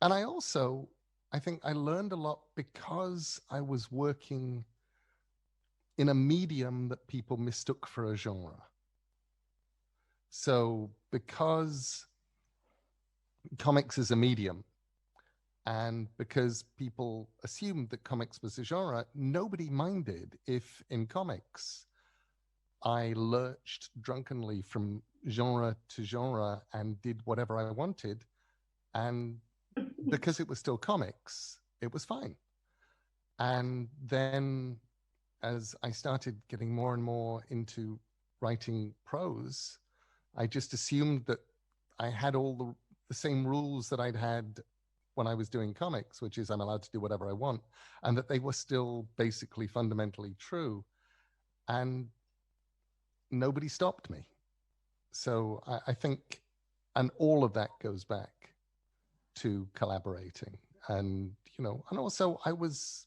And I think I learned a lot because I was working in a medium that people mistook for a genre. So because comics is a medium, and because people assumed that comics was a genre, nobody minded if in comics I lurched drunkenly from genre to genre and did whatever I wanted. And because it was still comics, it was fine. And then as I started getting more and more into writing prose, I just assumed that I had all the same rules that I'd had when I was doing comics, which is I'm allowed to do whatever I want, and that they were still basically fundamentally true. And nobody stopped me. So I think, and all of that goes back to collaborating. And, you know, and also I was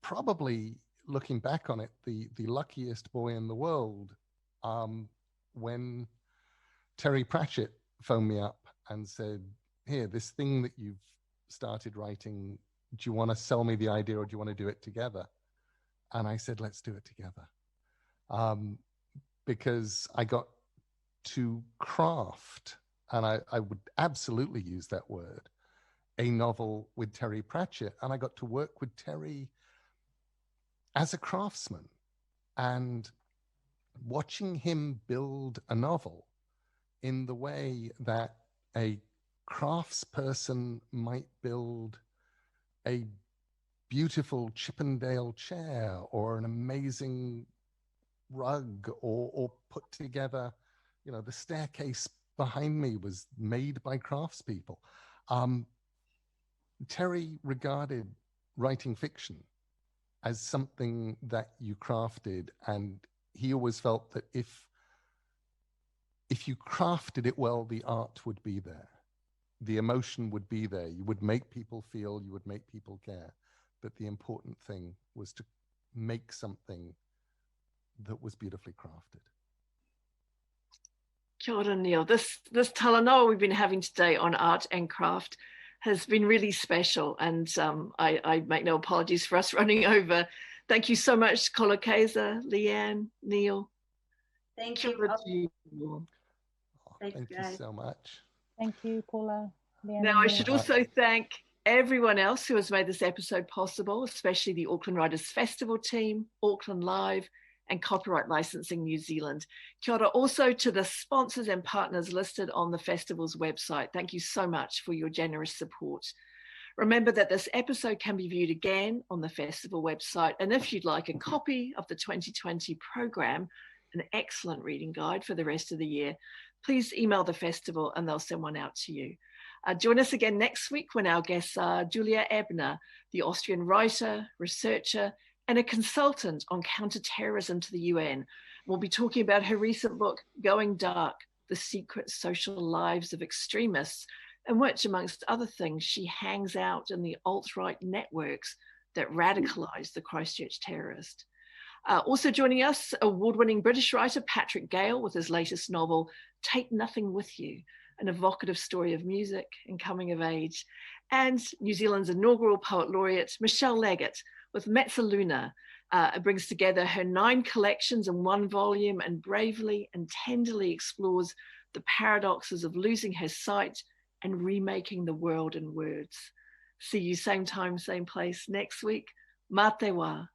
probably, looking back on it, the luckiest boy in the world when Terry Pratchett phoned me up and said, here, this thing that you've started writing, do you want to sell me the idea or do you want to do it together? And I said, let's do it together. Because I got to craft, and I would absolutely use that word, a novel with Terry Pratchett. And I got to work with Terry as a craftsman, and watching him build a novel in the way that a craftsperson might build a beautiful Chippendale chair or an amazing rug, or put together, you know, the staircase behind me was made by craftspeople. Terry regarded writing fiction as something that you crafted, and he always felt that if you crafted it well, the art would be there, the emotion would be there, you would make people feel, you would make people care. But the important thing was to make something that was beautifully crafted. Kia ora, Neil. This talanoa we've been having today on art and craft has been really special, and I make no apologies for us running over. Thank you so much, Kolokesa, Leanne, Neil. Thank you. Thank you so much. Thank you, Paula. Leanne, now, I should also thank everyone else who has made this episode possible, especially the Auckland Writers Festival team, Auckland Live, and Copyright Licensing New Zealand. Kia ora also to the sponsors and partners listed on the festival's website. Thank you so much for your generous support. Remember that this episode can be viewed again on the festival website. And if you'd like a copy of the 2020 program, an excellent reading guide for the rest of the year, please email the festival and they'll send one out to you. Join us again next week when our guests are Julia Ebner, the Austrian writer, researcher, and a consultant on counterterrorism to the UN. We'll be talking about her recent book, Going Dark, The Secret Social Lives of Extremists, in which, amongst other things, she hangs out in the alt-right networks that radicalised the Christchurch terrorist. Also joining us, award-winning British writer Patrick Gale with his latest novel, Take Nothing With You, an evocative story of music and coming of age. And New Zealand's inaugural poet laureate, Michelle Leggett, with Mezzaluna. It brings together her 9 collections in one volume and bravely and tenderly explores the paradoxes of losing her sight and remaking the world in words. See you same time, same place next week. Mā te wā.